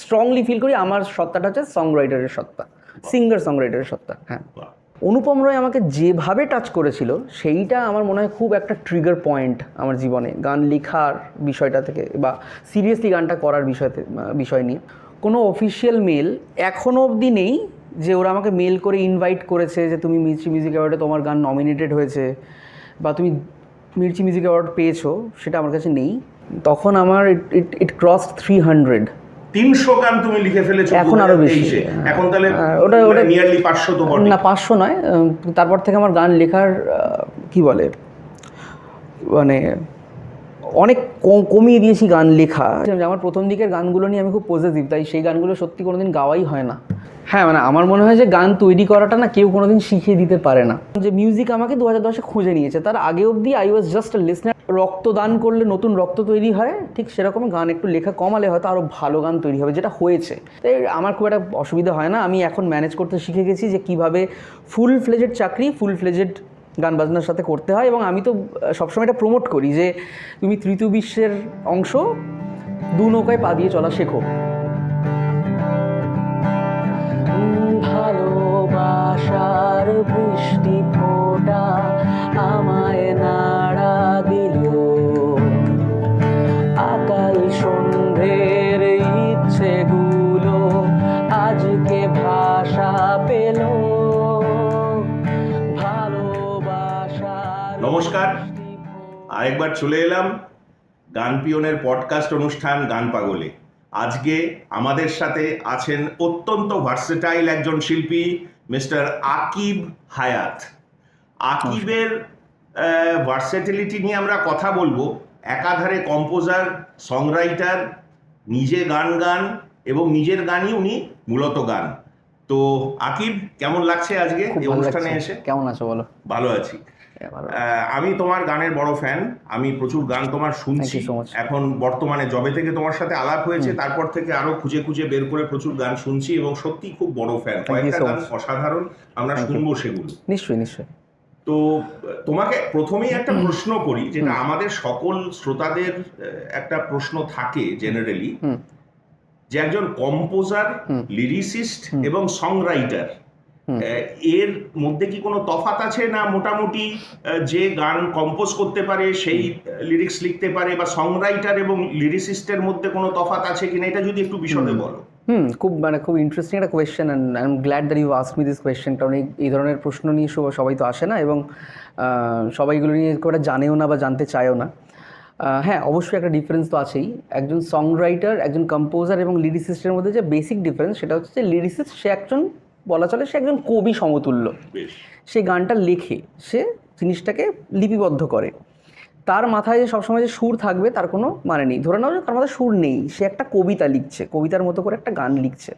Strongly feel করি আমার সত্তাটা হচ্ছে সং রাইটারের সত্তা, সিঙ্গার সং রাইটারের সত্তা। হ্যাঁ, অনুপম রয় আমাকে যেভাবে টাচ করেছিল সেইটা আমার মনে হয় খুব একটা ট্রিগার পয়েন্ট আমার জীবনে, গান লেখার বিষয়টা থেকে বা সিরিয়াসলি গানটা করার বিষয় নিয়ে। কোনো অফিসিয়াল মেল এখনও অবধি নেই যে ওরা আমাকে মেল করে ইনভাইট করেছে যে তুমি মির্চি মিউজিক অ্যাওয়ার্ডে তোমার গান নমিনেটেড হয়েছে বা তুমি মির্চি মিউজিক অ্যাওয়ার্ড পেয়েছো, সেটা আমার কাছে নেই। তখন আমার ইট ক্রসড 300 গান তুমি লিখে ফেলেছো এখন আরো বেশি। এখন তাহলে ওটা নিয়ারলি 500 তো বটে না, 500 নয়। তারপর থেকে আমার গান লেখার কি বলে মানে অনেক কমিয়ে দিয়েছি গান লেখা। আমার প্রথম দিকের গানগুলো নিয়ে আমি খুব পজিটিভ, তাই সেই গানগুলো সত্যি কোনোদিন গাওয়াই হয় না। হ্যাঁ, মানে আমার মনে হয় যে গান তৈরি করাটা না কেউ কোনোদিন শিখিয়ে দিতে পারে না। যে মিউজিক আমাকে 2010-এ খুঁজে নিয়েছে, তার আগে অবধি I was just a listener. রক্তদান করলে নতুন রক্ত তৈরি হয়, ঠিক সেরকম গান একটু লেখা কমালে হয়তো আরও ভালো গান তৈরি হবে, যেটা হয়েছে। তাই আমার খুব একটা অসুবিধা হয় না। আমি এখন ম্যানেজ করতে শিখে গেছি যে কীভাবে ফুল ফ্লেজেড চাকরি ফুল ফ্লেজেড গান বাজনার সাথে করতে হয়। এবং আমি তো সবসময় এটা প্রমোট করি যে তুমি তৃতীয় বিশ্বের অংশ, দু নৌকায় পা দিয়ে চলা শেখো। ভালোবাসার বৃষ্টি ফোঁটা আমায় নাড়া দিল, আকাল সন্ধ্যের ইচ্ছেগুলো আজকে ভাষা পেল। নমস্কার, আরেকবার চলে এলাম গান পিয়নের পডকাস্ট অনুষ্ঠান গান পাগলে। আজকে আমাদের সাথে আছেন অত্যন্ত ভার্সেটাইল একজন শিল্পী, মিস্টার আকিব হায়াত। আকিবের ভার্সেটিলিটি নিয়ে আমরা কথা বলবো। একাধারে কম্পোজার, সংরাইটার, নিজে গান এবং নিজের গানই উনি মূলত গান। তো আকিব, কেমন লাগছে আজকে এই অনুষ্ঠানে এসে? কেমন আছো বলো? ভালো আছি। আমি তোমার গানের বড় ফ্যান, আমি প্রচুর গান তোমার শুনছি। এখন বর্তমানে যবে থেকে তোমার সাথে আলাপ হয়েছে তারপর থেকে আরো খুঁজে খুঁজে বের করে প্রচুর গান শুনছি এবং সত্যি খুব বড় ফ্যান। কয়েকটা গান অসাধারণ, আমরা শুনবো সেগুলো। নিশ্চয়ই। তো তোমাকে প্রথমেই একটা প্রশ্ন করি, যেটা আমাদের সকল শ্রোতাদের একটা প্রশ্ন থাকে জেনারেলি, যে একজন কম্পোজার, লিরিসিস্ট এবং সংরাইটার, এর মধ্যে কি কোনো তফাৎ আছে, না মোটামুটি যে গান কম্পোজ করতে পারে সেই লিরিক্স লিখতে পারে, বা সংরাইটার এবং লিরিসিস্টের মধ্যে কোনো তফাৎ আছে কিনা, এটা যদি একটু বিশদে বলো। খুব ইন্টারেস্টিং একটা question, and I am glad that you asked me this question. কারণ এই ধরনের প্রশ্ন নিয়ে সবাই তো আসে না, এবং সবাই এগুলো নিয়ে খুব একটা জানেও না বা জানতে চায়ও না। হ্যাঁ, অবশ্যই একটা ডিফারেন্স তো আছেই। একজন সংরাইটার, একজন কম্পোজার এবং লিরিসিস্টের মধ্যে যে বেসিক ডিফারেন্স, সেটা হচ্ছে যে লিরিসিস্ট সে একজন, বলা চলে সে একজন কবি সমতুল্য। সে গানটা লেখে, সে জিনিসটাকে লিপিবদ্ধ করে। তার মাথায় যে সবসময় যে সুর থাকবে তার কোনো মানে নেই। ধরে নাও যে তার মাথায় সুর নেই, সে একটা কবিতা লিখছে, কবিতার মতো করে একটা গান লিখছে।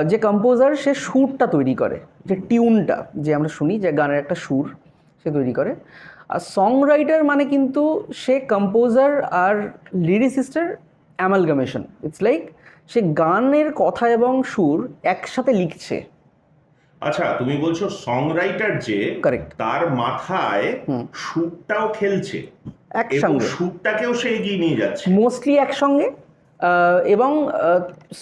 যে কম্পোজার, সে সুরটা তৈরি করে, যে টিউনটা যে আমরা শুনি, যে গানের একটা সুর সে তৈরি করে। আর সং রাইটার মানে কিন্তু সে কম্পোজার আর লিরিসিস্টের অ্যামালগামেশন। ইটস লাইক সে গানের কথা এবং সুর একসাথে লিখছে। আচ্ছা, তুমি বলছো সংরাইটার যে কারেক্ট, তার মাথায় সুরটাও খেলছে, একসঙ্গে সুরটাকেও সে এগিয়ে নিয়ে যাচ্ছে, মোস্টলি একসঙ্গে। এবং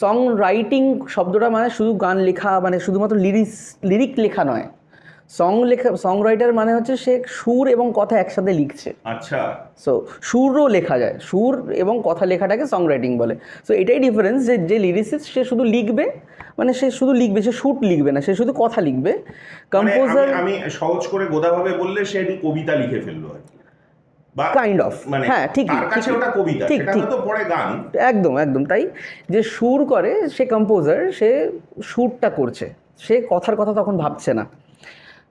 সং রাইটিং শব্দটা মানে শুধু গান লেখা, মানে শুধুমাত্র লিরিক লেখা নয়। সং রাইটার মানে হচ্ছে সে সুর এবং কথা একসাথে লিখছে। আচ্ছা, সো সুরও লেখা যায়, সুর এবং কথা লেখাটাকে সং রাইটিং বলে। সো এটাই ডিফারেন্স, যে লিরিসিস্ট সে শুধু লিখবে, মানে সে শুধু লিখবে, সে সুর লিখবে না, সে শুধু কথা লিখবে। কম্পোজার, আমি সহজ করে গোদাভাবে বললে, সে একটি কবিতা লিখে ফেললো আর কি, বা কাইন্ড অফ। মানে হ্যাঁ, ঠিক, তার কাছে ওটা কবিতা, সেটা হয়তো পরে গান। একদম তাই। যে সুর করে সে কম্পোজার, সে সুরটা করছে, সে কথার কথা তখন ভাবছে না।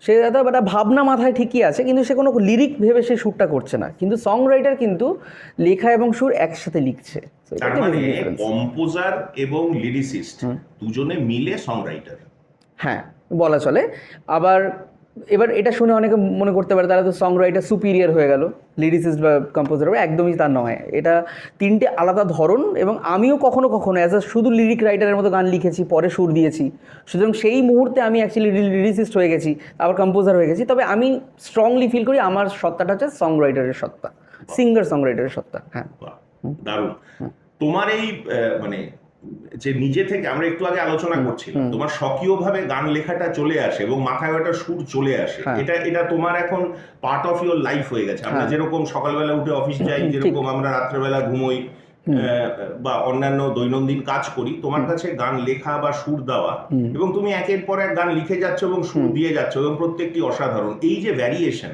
সে একটা ভাবনা মাথায় ঠিকই আছে, কিন্তু সে কোনো লিরিক ভেবে সে সুরটা করছে না। কিন্তু সং রাইটার কিন্তু লেখা এবং সুর একসাথে লিখছে। তার মানে কম্পোজার এবং লিরিসিস্ট দুজনে মিলে সং রাইটার, হ্যাঁ বলা চলে। আবার এবার এটা শুনে অনেকে মনে করতে পারে তাহলে তো সং রাইটার সুপিরিয়র হয়ে গেল, লিরিসিস্ট বা কম্পোজার। একদমই তা নয়। এটা তিনটে আলাদা ধরন। এবং আমিও কখনো অ্যাজ আ শুধু লিরিক রাইটারের মতো গান লিখেছি, পরে সুর দিয়েছি। সুতরাং সেই মুহূর্তে আমি অ্যাকচুয়ালি লিরিসিস্ট হয়ে গেছি, আবার কম্পোজার হয়ে গেছি। তবে আমি স্ট্রংলি ফিল করি আমার সত্তাটা হচ্ছে সং রাইটারের সত্তা, সিঙ্গার সং রাইটারের সত্তা। হ্যাঁ, দারুণ। তোমার এই মানে যে নিজে থেকে, আমরা একটু আগে আলোচনা করছিলাম, তোমার স্বকীয়ভাবে গান লেখাটা চলে আসে এবং মাথায় একটা সুর চলে আসে, এটা তোমার এখন পার্ট অফ ইওর লাইফ হয়ে গেছে। আমরা যেরকম সকালবেলা উঠে অফিস যাই, যেরকম আমরা রাত্রেবেলা ঘুমোই বা অন্যান্য দৈনন্দিন কাজ করি, তোমার কাছে গান লেখা বা সুর দেওয়া, এবং তুমি একের পর এক গান লিখে যাচ্ছ এবং সুর দিয়ে যাচ্ছ, এবং প্রত্যেকটি অসাধারণ। এই যে ভ্যারিয়েশন,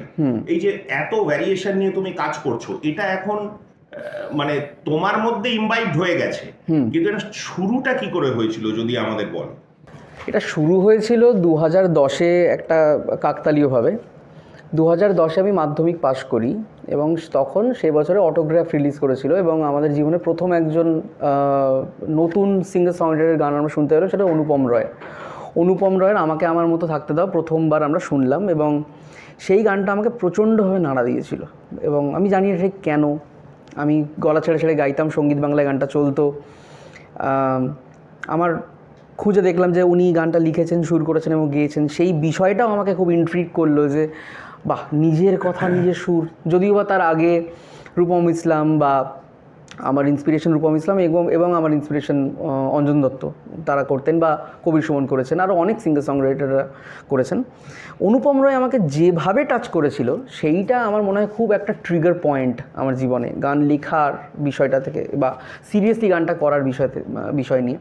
এই যে এত ভ্যারিয়েশন নিয়ে তুমি কাজ করছো, এটা এখন মানে তোমার মধ্যে ইমবাইবড হয়ে গেছে, কিন্তু এটা শুরুটা কি করে হয়েছিল যদি আমাদের বল? এটা শুরু হয়েছিল 2010-এ একটা কাকতালীয়ভাবে। 2010-এ আমি মাধ্যমিক পাশ করি এবং তখন সেই বছরে অটোগ্রাফ রিলিজ করেছিল, এবং আমাদের জীবনে প্রথম একজন নতুন সিঙ্গার সংরাইটারের গান আমরা শুনতে পেলাম, সেটা অনুপম রয়। অনুপম রয়ের আমাকে আমার মতো থাকতে দাও প্রথমবার আমরা শুনলাম, এবং সেই গানটা আমাকে প্রচণ্ডভাবে নাড়া দিয়েছিল। এবং আমি জানি না ঠিক কেন, আমি গলা ছেড়ে ছেড়ে গাইতাম, সঙ্গীত বাংলায় গানটা চলতো। আমার খুঁজে দেখলাম যে উনি গানটা লিখেছেন, সুর করেছেন এবং গেয়েছেন। সেই বিষয়টাও আমাকে খুব ইন্ট্রিগ করলো যে বাহ, নিজের কথা নিজের সুর। যদিও বা তার আগে রূপম ইসলাম বা আমার ইন্সপিরেশন রূপম ইসলাম এবং আমার ইন্সপিরেশন অঞ্জন দত্ত, তারা করতেন, বা কবির সুমন করেছেন, আরও অনেক সিঙ্গার সংরাইটাররা করেছেন। অনুপম রয় আমাকে যেভাবে টাচ করেছিল, সেইটা আমার মনে হয় খুব একটা ট্রিগার পয়েন্ট আমার জীবনে, গান লেখার বিষয়টা থেকে বা সিরিয়াসলি গানটা করার বিষয় নিয়ে।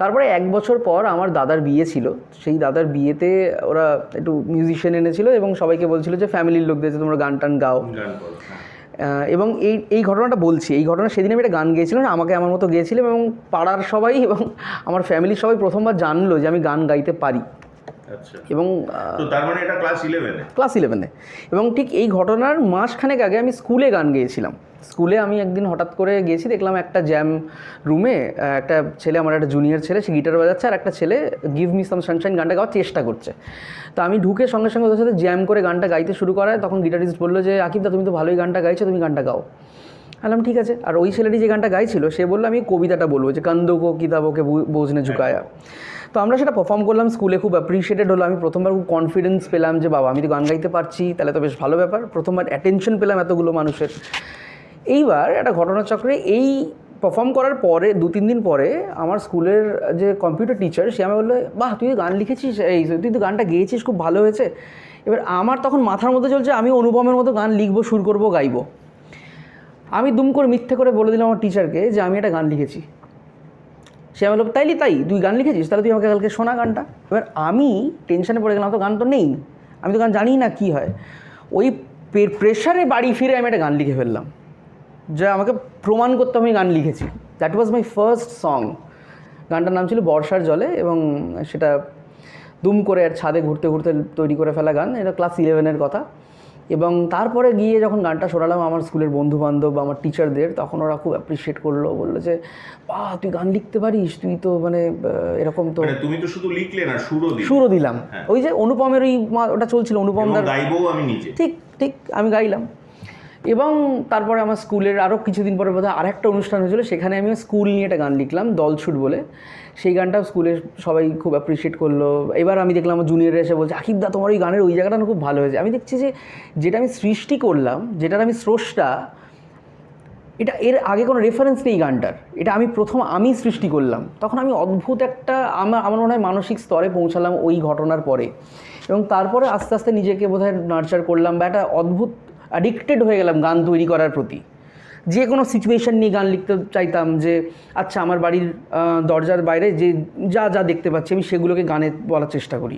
তারপরে 1 বছর পর আমার দাদার বিয়ে ছিল। সেই দাদার বিয়েতে ওরা একটু মিউজিশিয়ান এনেছিল এবং সবাইকে বলছিল যে ফ্যামিলির লোকদের যে তোমরা গান টান গাও। এবং এই ঘটনাটা বলছি, এই ঘটনা সেদিন আমি একটা গান গেয়েছিলাম, আমাকে আমার মতো গেয়েছিলাম, এবং পাড়ার সবাই এবং আমার ফ্যামিলির সবাই প্রথমবার জানলো যে আমি গান গাইতে পারি। এবং তার মানে এটা ক্লাস 11-এ। এবং ঠিক এই ঘটনার মাসখানেক আগে আমি স্কুলে গান গেয়েছিলাম। স্কুলে আমি একদিন হঠাৎ করে গেছি, দেখলাম একটা জ্যাম রুমে একটা ছেলে, আমার একটা জুনিয়র ছেলে, সে গিটার বাজাচ্ছে, আর একটা ছেলে গিভ মি সাম সানশাইন গানটা গাওয়ার চেষ্টা করছে। তো আমি ঢুকে সঙ্গে সঙ্গে ওদের সাথে জ্যাম করে গানটা গাইতে শুরু করায়, তখন গিটারিস্ট বললো যে আকিবদা, তুমি তো ভালোই গানটা গাইছো, তুমি গানটা গাও। বললাম ঠিক আছে। আর ওই ছেলেটি যে গানটা গাইছিল, সে বললো আমি কবিতাটা বলবো, যে কান্দো কো কিতাবকে বোঝনে ঝুকায়া। তো আমরা সেটা পারফর্ম করলাম স্কুলে, খুব অ্যাপ্রিসিয়েটেড হলো। আমি প্রথমবার খুব কনফিডেন্স পেলাম যে বাবা, আমি তো গান গাইতে পারছি, তাহলে তো বেশ ভালো ব্যাপার। প্রথমবার অ্যাটেনশন পেলাম এতগুলো মানুষের। এইবার একটা ঘটনাচক্রে এই পারফর্ম করার পরে 2-3 দিন পরে আমার স্কুলের যে কম্পিউটার টিচার, সে আমাকে বললো বাহ, তুই গান লিখেছিস, তুই তো গানটা গেয়েছিস, খুব ভালো হয়েছে। এবার আমার তখন মাথার মধ্যে চলছে আমি অনুপমের মতো গান লিখবো, সুর করবো, গাইবো। আমি দুম করে মিথ্যে করে বলে দিলাম আমার টিচারকে যে আমি একটা গান লিখেছি। সে বললো তাই তুই গান লিখেছিস, তাহলে তুই আমাকে কালকে শোনা গানটা। এবার আমি টেনশনে পড়ে গেলাম, তো গান তো নেই, আমি তো গান জানি না কী হয়। ওই প্রেশারে বাড়ি ফিরে আমি একটা গান লিখে ফেললাম, যা আমাকে প্রমাণ করতে আমি গান লিখেছি। That was my first song. গানটার নাম ছিল বর্ষার জলে, এবং সেটা দুম করে আর ছাদে ঘুরতে ঘুরতে তৈরি করে ফেলা গান। এটা ক্লাস 11-এর কথা। এবং তারপরে গিয়ে যখন গানটা শোনালাম আমার স্কুলের বন্ধুবান্ধব বা আমার টিচারদের, তখন ওরা খুব অ্যাপ্রিসিয়েট করলো, বললো যে বাহ, তুই গান লিখতে পারিস, তুই তো মানে এরকম। তো তুমি তো শুধু লিখলে না, সুরও দিলাম। ওই যে অনুপমের ওটা চলছিল, অনুপম দার গাইবো আমি নিজে, ঠিক আমি গাইলাম। এবং তারপরে আমার স্কুলের আরও কিছুদিন পরে বোধহয় আরেকটা অনুষ্ঠান হয়েছিল, সেখানে আমি স্কুল নিয়ে একটা গান লিখলাম, দলছুট বলে। সেই গানটাও স্কুলে সবাই খুব অ্যাপ্রিসিয়েট করলো। এবার আমি দেখলাম আমার জুনিয়ররা এসে বলছে আকিবদা, তোমার ওই গানের ওই জায়গাটা খুব ভালো হয়েছে। আমি দেখছি যে যেটা আমি সৃষ্টি করলাম, যেটার আমি স্রষ্টা, এটা এর আগে কোনো রেফারেন্স নেই গানটার, এটা আমি সৃষ্টি করলাম। তখন আমি অদ্ভুত একটা আমার মনে হয় মানসিক স্তরে পৌঁছালাম ওই ঘটনার পরে। এবং তারপরে আস্তে আস্তে নিজেকে বোধহয় নার্চার করলাম, বা একটা অদ্ভুত অ্যাডিক্টেড হয়ে গেলাম গান তৈরি করার প্রতি। যে কোনো সিচুয়েশান নিয়ে গান লিখতে চাইতাম, যে আচ্ছা আমার বাড়ির দরজার বাইরে যে যা দেখতে পাচ্ছি আমি সেগুলোকে গানে বলার চেষ্টা করি।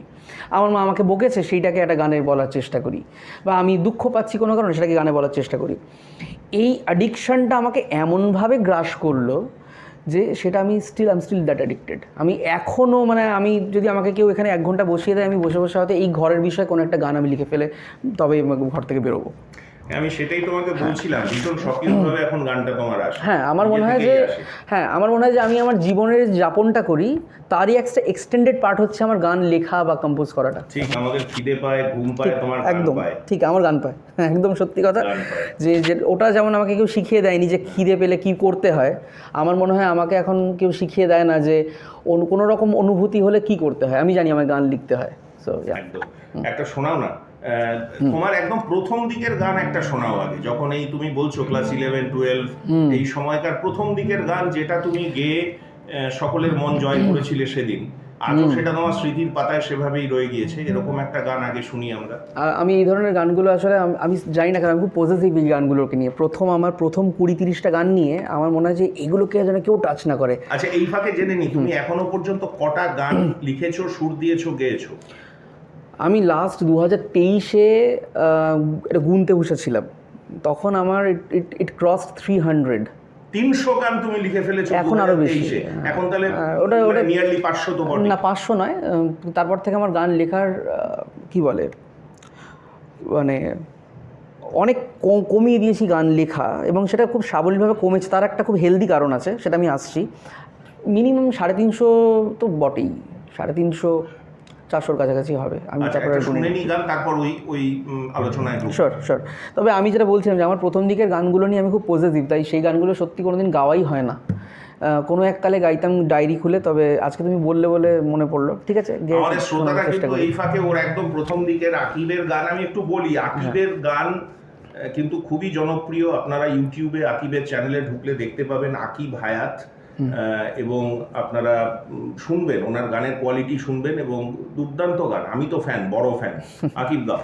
আমার মা আমাকে বকেছে, সেইটাকে একটা গানে বলার চেষ্টা করি। বা আমি দুঃখ পাচ্ছি কোনো কারণে, সেটাকে গানে বলার চেষ্টা করি। এই অ্যাডিকশানটা আমাকে এমনভাবে গ্রাস করলো যে সেটা আমি স্টিল দ্যাট অ্যাডিক্টেড। আমি এখনও আমি যদি আমাকে কেউ এখানে 1 ঘন্টা বসিয়ে দেয়, আমি বসে বসে হয়তো এই ঘরের বিষয়ে কোনো একটা গান আমি লিখে ফেলে তবে ঘর থেকে বেরোবো। আমি সেটাই তোমাকে বলছিলাম, ভীষণ সক্রিয়ভাবে এখন গানটা তোমার আসে। আমার মনে হয় যে আমি আমার জীবনের যাপনটা করি, তারই একটা এক্সটেন্ডেড পার্ট হচ্ছে আমার গান লেখা বা কম্পোজ করাটা। ঠিক, আমাদের খিদে পায়, ঘুম পায়, তোমার একদম ঠিক, আমার গান পায়, একদম সত্যি কথা। যে ওটা যেমন আমাকে কেউ শিখিয়ে দেয়নি যে খিদে পেলে কী করতে হয়, আমার মনে হয় আমাকে এখন কেউ শিখিয়ে দেয় না যে কোনো রকম অনুভূতি হলে কি করতে হয়। আমি জানি আমার গান লিখতে হয়। সো একদম একটা শোনাও না, তোমার একদম প্রথম দিকের গান একটা শোনাও আগে, যখন এই তুমি বলছো ক্লাস 11-12 এই সময়কার প্রথম দিকের গান, যেটা তুমি গেয়ে সকলের মন জয় করেছিলে সেদিন, আজও সেটা তোমার স্মৃতির পাতায় সেভাবেই রয়ে গিয়েছে। এরকম একটা গান আগে শুনি আমরা। আমি এই ধরনের গানগুলো আসলে আমি জানি না, কারণ আমি খুব পজিটিভ এই গানগুলোকে নিয়ে। আমার প্রথম 20-30টা গান নিয়ে আমার মনে হয় যে এগুলোকে যেন কেউ টাচ না করে। আচ্ছা, এই ফাঁকে জেনে নি তুমি এখনো পর্যন্ত কটা গান লিখেছো, সুর দিয়েছো, গেয়েছো? আমি লাস্ট 2023-এ এটা গুনতে বসেছিলাম, তখন আমার ইট ক্রস 300। 300 গান তুমি লিখে ফেলেছো এখন আরো বেশি। 2023-এ। এখন তাহলে ওটা নিয়ারলি 500 তো বটে। না, 500 নয়। তারপর থেকে আমার গান লেখার কি বলে মানে অনেক কমিয়ে দিয়েছি গান লেখা, এবং সেটা খুব সাবলীলভাবে কমেছে। তার একটা খুব হেলদি কারণ আছে, সেটা আমি আসছি। মিনিমাম 350 তো বটেই, 350-400 কাছাকাছি হবে। আমি তারপরে শুনে নি গান, তারপর ওই আলোচনায় শিওর। তবে আমি যেটা বলছিলাম যে আমার প্রথম দিকের গানগুলো নিয়ে আমি খুব পজিটিভ, তাই সেই গানগুলো সত্যি কোনোদিন গাওয়াই হয় না। কোনো এককালে গাইতাম ডায়েরি খুলে, তবে আজকে তুমি বললে বলে মনে পড়লো। ঠিক আছে, আমাদের শ্রোতারা কিন্তু এই ফাঁকে ওর একদম প্রথম দিকের আকিবের গান আমি একটু বলি। আকিবের গান কিন্তু খুবই জনপ্রিয়। আপনারা ইউটিউবে আকিবের চ্যানেলে ঢুকলে দেখতে পাবেন আকিব হায়াত, এবং আপনারা শুনবেন ওনার গানের কোয়ালিটি শুনবেন, এবং দুর্দান্ত গান। আমি তো ফ্যান, বড় ফ্যান। আকিব দা,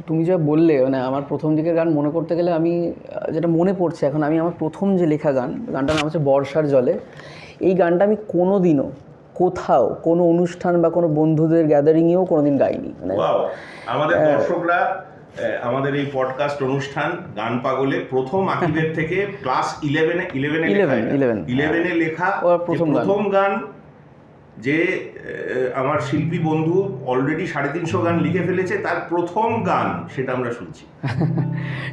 তুমি যা বললে, মানে আমার প্রথম দিকের গান মনে করতে গেলে আমি যেটা মনে পড়ছে এখন, আমি আমার প্রথম যে লেখা গানটার নাম হচ্ছে বর্ষার জলে। এই গানটা আমি কোনো দিনও কোথাও কোনো অনুষ্ঠান বা কোনো বন্ধুদের গ্যাদারিংয়েও কোনোদিন গাইনি। মানে আমাদের দর্শকরা আমাদের এই পডকাস্ট অনুষ্ঠান গান পাগলে প্রথম আকিবের থেকে ক্লাস 11-এ লেখা প্রথম গান, যে আমার শিল্পী বন্ধু অলরেডি 350 গান লিখে ফেলেছে, তার প্রথম গান সেটা আমরা শুনছি।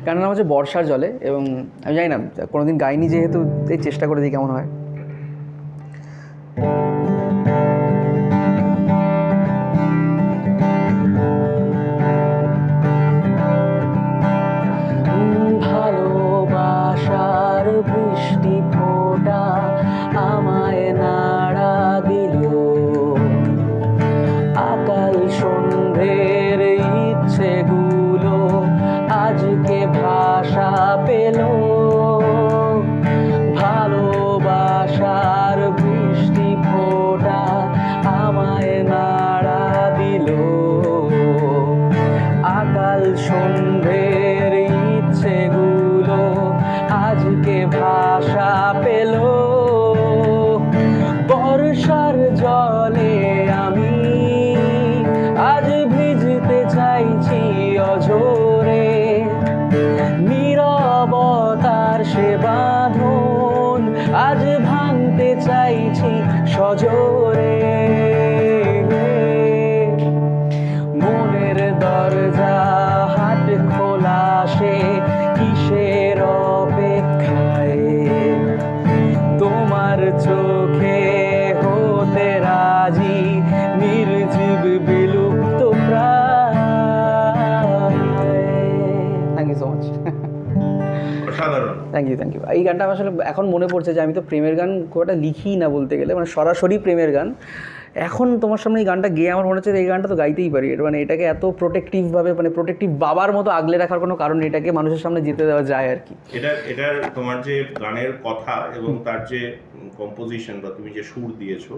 গানের নাম হচ্ছে বর্ষার জলে, এবং আমি জানি না, কোনোদিন গাইনি যেহেতু এই চেষ্টা করে দিই কেমন হয়। ভালোবাসার বৃষ্টি ফোঁটা আমায় নাড়া দিল, আকাল সন্ধ্যের ইচ্ছেগুলো আজকে ভাষা পেল। ভালোবাসার বৃষ্টি ফোঁটা আমায় নাড়া দিল, আকাল সন্ধ্যের ইচ্ছেগুলো আজকে ভাষা পেল। বর্ষার জলে আমি আজ ভিজতে চাইছি অঝোরে, নীরবতার সে বাঁধন আজ ভাঙতে চাইছি সজোরে। মনের দরজা হাট খোলা, সে কিসের অপেক্ষায়, তোমার চোখে হতে রাজি নির্জীব বিলুপ্ত প্রায়। Thank you so much. অসাধারণ। Thank you. এই গানটা আসলে এখন মনে পড়ছে যে আমি তো প্রেমের গান খুব একটা লিখি না বলতে গেলে, মানে সরাসরি প্রেমের গান। এখন তোমার সামনে এই গানটা গেয়ে আমার মনে হচ্ছে এই গানটা তো গাইতেই পারি। মানে এটাকে এত প্রোটেক্টিভভাবে, মানে প্রোটেক্টিভ বাবার মতো আগলে রাখার কোনো কারণ, এটাকে মানুষের সামনে যেতে দেওয়া যায় আর কি। এটার তোমার যে গানের কথা এবং তার যে কম্পোজিশন বা তুমি যে সুর দিয়েছো,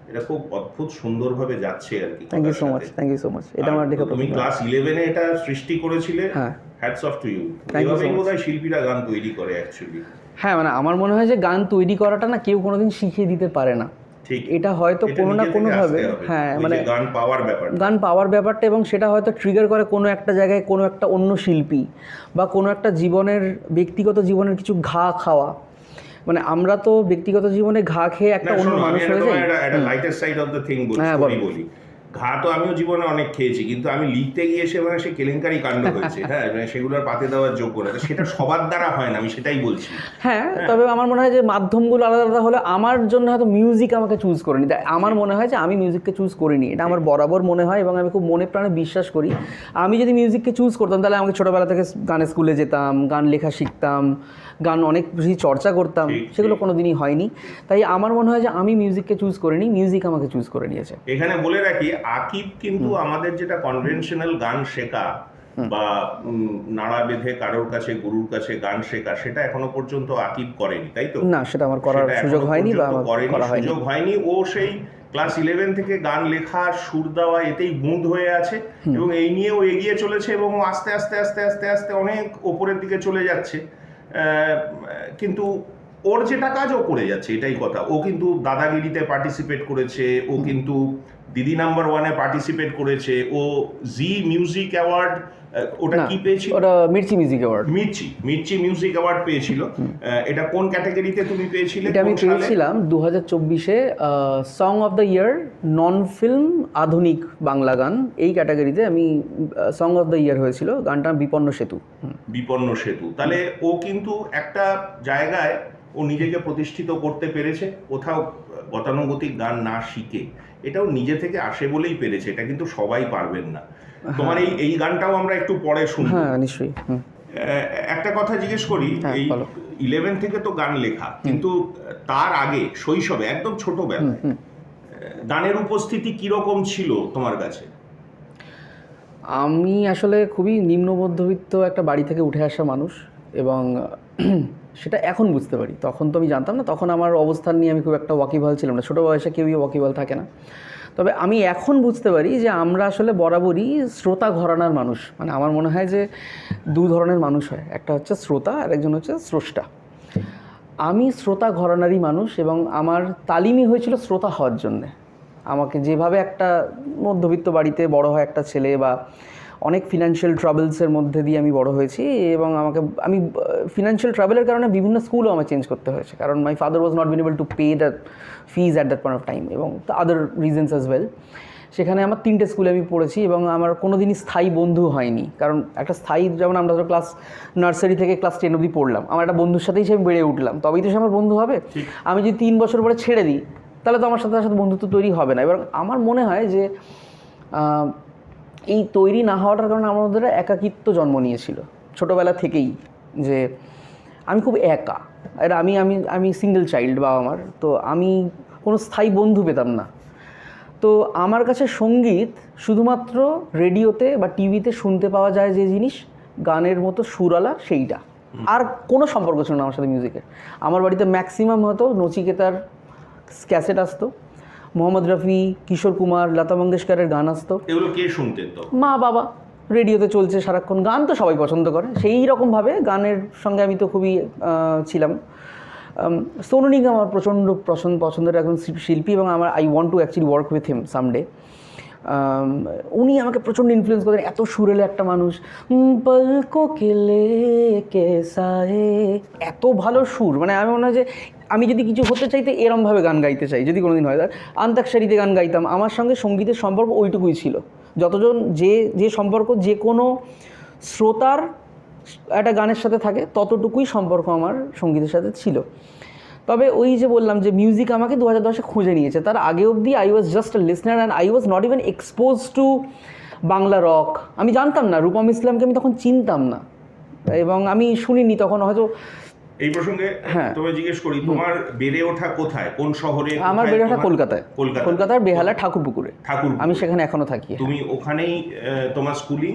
এটা খুব অদ্ভুত সুন্দরভাবে যাচ্ছে আর কি। Thank you so much. এটা আমার দেখে তুমি ক্লাস 11-এ এটা সৃষ্টি করেছিলে। হ্যাঁ, হ্যাটস অফ টু ইউ। এইভাবেই বোধহয় শিল্পীরা গান তৈরি করে অ্যাকচুয়ালি। হ্যাঁ, মানে আমার মনে হয় যে গান তৈরি করাটা না কেউ কোনোদিন শিখিয়ে দিতে পারে না। ঠিক, এটা হয়তো কোনো না কোনোভাবে, হ্যাঁ, মানে গান পাওয়ার ব্যাপারটা, এবং সেটা হয়তো ট্রিগার করে কোনো একটা জায়গায় কোনো একটা অন্য শিল্পী বা কোনো একটা জীবনের, ব্যক্তিগত জীবনের কিছু ঘা খাওয়া। মানে আমরা তো ব্যক্তিগত জীবনে ঘা খেয়ে একটা অন্য মানুষ হয়ে যাই। একটা lighter side of the thing বলি, ঘা তো আমিও জীবনে অনেক খেয়েছি, কিন্তু আমি লিখতে গিয়ে সে মানে সে কেলেঙ্কারি কাণ্ড হয়েছে। হ্যাঁ, মানে সেগুলোর পাতে দেওয়ার যোগ্য না, সেটা সবার দ্বারা হয় না, আমি সেটাই বলছি। হ্যাঁ, তবে আমার মনে হয় যে মাধ্যমগুলো আলাদা আলাদা হলে, আমার জন্য হয়তো মিউজিক আমাকে চুজ করিনি। তাই আমার মনে হয় যে আমি মিউজিককে চুজ করিনি, এটা আমার বরাবর মনে হয়, এবং আমি খুব মনে প্রাণে বিশ্বাস করি। আমি যদি মিউজিককে চুজ করতাম তাহলে আমাকে ছোটোবেলা থেকে গানের স্কুলে যেতাম, গান লেখা শিখতাম, গান অনেক বেশি চর্চা করতাম, সেগুলো কোনো দিনই হয়নি। তাই আমার মনে হয় যে আমি মিউজিককে চুজ করিনি, মিউজিক আমাকে চুজ করে নিয়েছে। এখানে বলে রাখি, আকিব কিন্তু আমাদের যেটা কনভেনশনাল গান শেখা, বা নাড়া বেঁধে কারোর কাছে গুরুর কাছে গান শেখা, সেটা এখনো পর্যন্ত আকিব করেনি, তাই তো? না, সেটা আমার করার সুযোগ হয়নি বা আমার করা হয়নি। সুযোগ হয়নি। ও সেই ক্লাস 11 থেকে গান লেখা, সুর দেওয়া এতেই বুঁদ হয়ে আছে এবং এই নিয়ে ও এগিয়ে চলেছে এবং ও আস্তে আস্তে আস্তে আস্তে আস্তে অনেক ওপরের দিকে চলে যাচ্ছে। কিন্তু ওর যেটা কাজ ও করে যাচ্ছে, এটাই কথা। ও কিন্তু দাদাগিরিতে পার্টিসিপেট করেছে, ও কিন্তু দিদি নাম্বার 1-এ পার্টিসিপেট করেছে, ও জি মিউজিক অ্যাওয়ার্ড, ওটা কি পেয়েছিল? ওটা Mirchi music award. Mirchi music award পেয়েছিল। এটা কোন ক্যাটাগরিতে তুমি পেয়েছিলে? এটা আমি পেয়েছিলাম 2024-এ song of the year non film Adhunik Bangla গান, এই ক্যাটাগরিতে আমি সং অফ দ্য ইয়ার হয়েছিল। গানটা বিপন্ন সেতু। বিপন্ন সেতু। তাহলে ও কিন্তু একটা জায়গায় ও নিজেকে প্রতিষ্ঠিত করতে পেরেছে, কোথাও গতানুগতিক গান না শিখে। এটাও নিজে থেকে আসে বলেই পেরেছে, এটা কিন্তু সবাই পারবেন না। তোমার এই গানটাও আমরা একটু পরে শুনবো। হ্যাঁ, নিশ্চয়ই। একটা কথা জিজ্ঞেস করি, এই 11 থেকে তো গান লেখা, কিন্তু তার আগে শৈশবে একদম ছোটবেলায় গানের উপস্থিতি কিরকম ছিল তোমার কাছে? আমি আসলে খুবই নিম্ন মধ্যবিত্ত একটা বাড়ি থেকে উঠে আসা মানুষ, এবং সেটা এখন বুঝতে পারি। তখন তো আমি জানতাম না, তখন আমার অবস্থান নিয়ে আমি খুব একটা ওয়াকিবহাল ছিলাম না। ছোটো বয়সে কেউই ওয়াকিবহাল থাকে না। তবে আমি এখন বুঝতে পারি যে আমরা আসলে বরাবরই শ্রোতা ঘরানার মানুষ। মানে আমার মনে হয় যে দু ধরনের মানুষ হয়, একটা হচ্ছে শ্রোতা আর একজন হচ্ছে স্রষ্টা। আমি শ্রোতা ঘরানারই মানুষ, এবং আমার তালিমই হয়েছিল শ্রোতা হওয়ার জন্যে। আমাকে যেভাবে একটা মধ্যবিত্ত বাড়িতে বড় হয় একটা ছেলে, বা অনেক ফিনান্সিয়াল ট্রাবলসের মধ্যে দিয়ে আমি বড় হয়েছি, এবং আমি ফিনান্সিয়াল ট্রাবলের কারণে বিভিন্ন স্কুলও আমার চেঞ্জ করতে হয়েছে, কারণ my father was not been able to pay the fees at that point of time, এবং আদার রিজনস অ্যাজ ওয়েল। সেখানে আমার 3টে স্কুলে আমি পড়েছি, এবং আমার কোনো দিনই স্থায়ী বন্ধু হয়নি। কারণ একটা স্থায়ী, যেমন আমরা ধরো ক্লাস নার্সারি থেকে ক্লাস 10 অবধি পড়লাম, আমার একটা বন্ধুর সাথেই সে বেড়ে উঠলাম, তবেই তো সে আমার বন্ধু হবে। আমি যদি 3 বছর পরে ছেড়ে দিই, তাহলে তো আমার সাথে বন্ধুত্ব তৈরি হবে না। এবার আমার মনে হয় যে এই তৈরি না হওয়াটার কারণে আমাদের একাকিত্ব জন্ম নিয়েছিল ছোটোবেলা থেকেই, যে আমি খুব একা। আর আমি সিঙ্গেল চাইল্ড বাবা আমার, তো আমি কোনো স্থায়ী বন্ধু পেতাম না। তো আমার কাছে সঙ্গীত শুধুমাত্র রেডিওতে বা টিভিতে শুনতে পাওয়া যায় যে জিনিস, গানের মতো সুরালা, সেইটা। আর কোনো সম্পর্ক ছিল না আমার সাথে মিউজিকের। আমার বাড়িতে ম্যাক্সিমাম হতো নচিকেতার ক্যাসেট আসতো, মোহাম্মদ রফি, কিশোর কুমার, লতা মঙ্গেশকরের গান আসতো। এগুলো কে শুনতেন তো? মা বাবা। রেডিওতে চলছে সারাক্ষণ গান, তো সবাই পছন্দ করে। সেই রকমভাবে গানের সঙ্গে আমি তো খুবই ছিলাম। সোনু নিগম আমার প্রচণ্ড পছন্দের একজন শিল্পী, এবং I want to actually work with him someday. উনি আমাকে প্রচণ্ড ইনফ্লুয়েন্স করেন। এত সুরেলে একটা মানুষ, পলকো কে লেকে সায়ে, এত ভালো সুর। মানে আমি মনে হয় যে আমি যদি কিছু হতে চাইতে এরমভাবে গান গাইতে চাই, যদি কোনোদিন হয়। আন্তাক্ষরীতে গান গাইতাম। আমার সঙ্গে সঙ্গীতের সম্পর্ক ওইটুকুই ছিল। যতজন যে সম্পর্ক যে কোনো শ্রোতার একটা গানের সাথে থাকে, ততটুকুই সম্পর্ক আমার সঙ্গীতের সাথে ছিল। তবে ওই যে বললাম যে মিউজিক আমাকে 2010-এ খুঁজে নিয়েছে। তার আগে অবধি I was just a listener, and I was not even expose to Bangla rock. আমি জানতাম না, রূপম ইসলামকে আমি তখন চিনতাম না, এবং আমি শুনিনি তখন। হয়তো এই প্রসঙ্গে তোমায় জিজ্ঞেস করি, তোমার বেড়ে ওঠা কোথায়, কোন শহরে? আমার বেড়ে ওঠা কলকাতায়। কলকাতার বেহালা ঠাকুরপুকুরে। আমি সেখানে এখনো থাকি। তুমি ওখানেই তোমার স্কুলিং?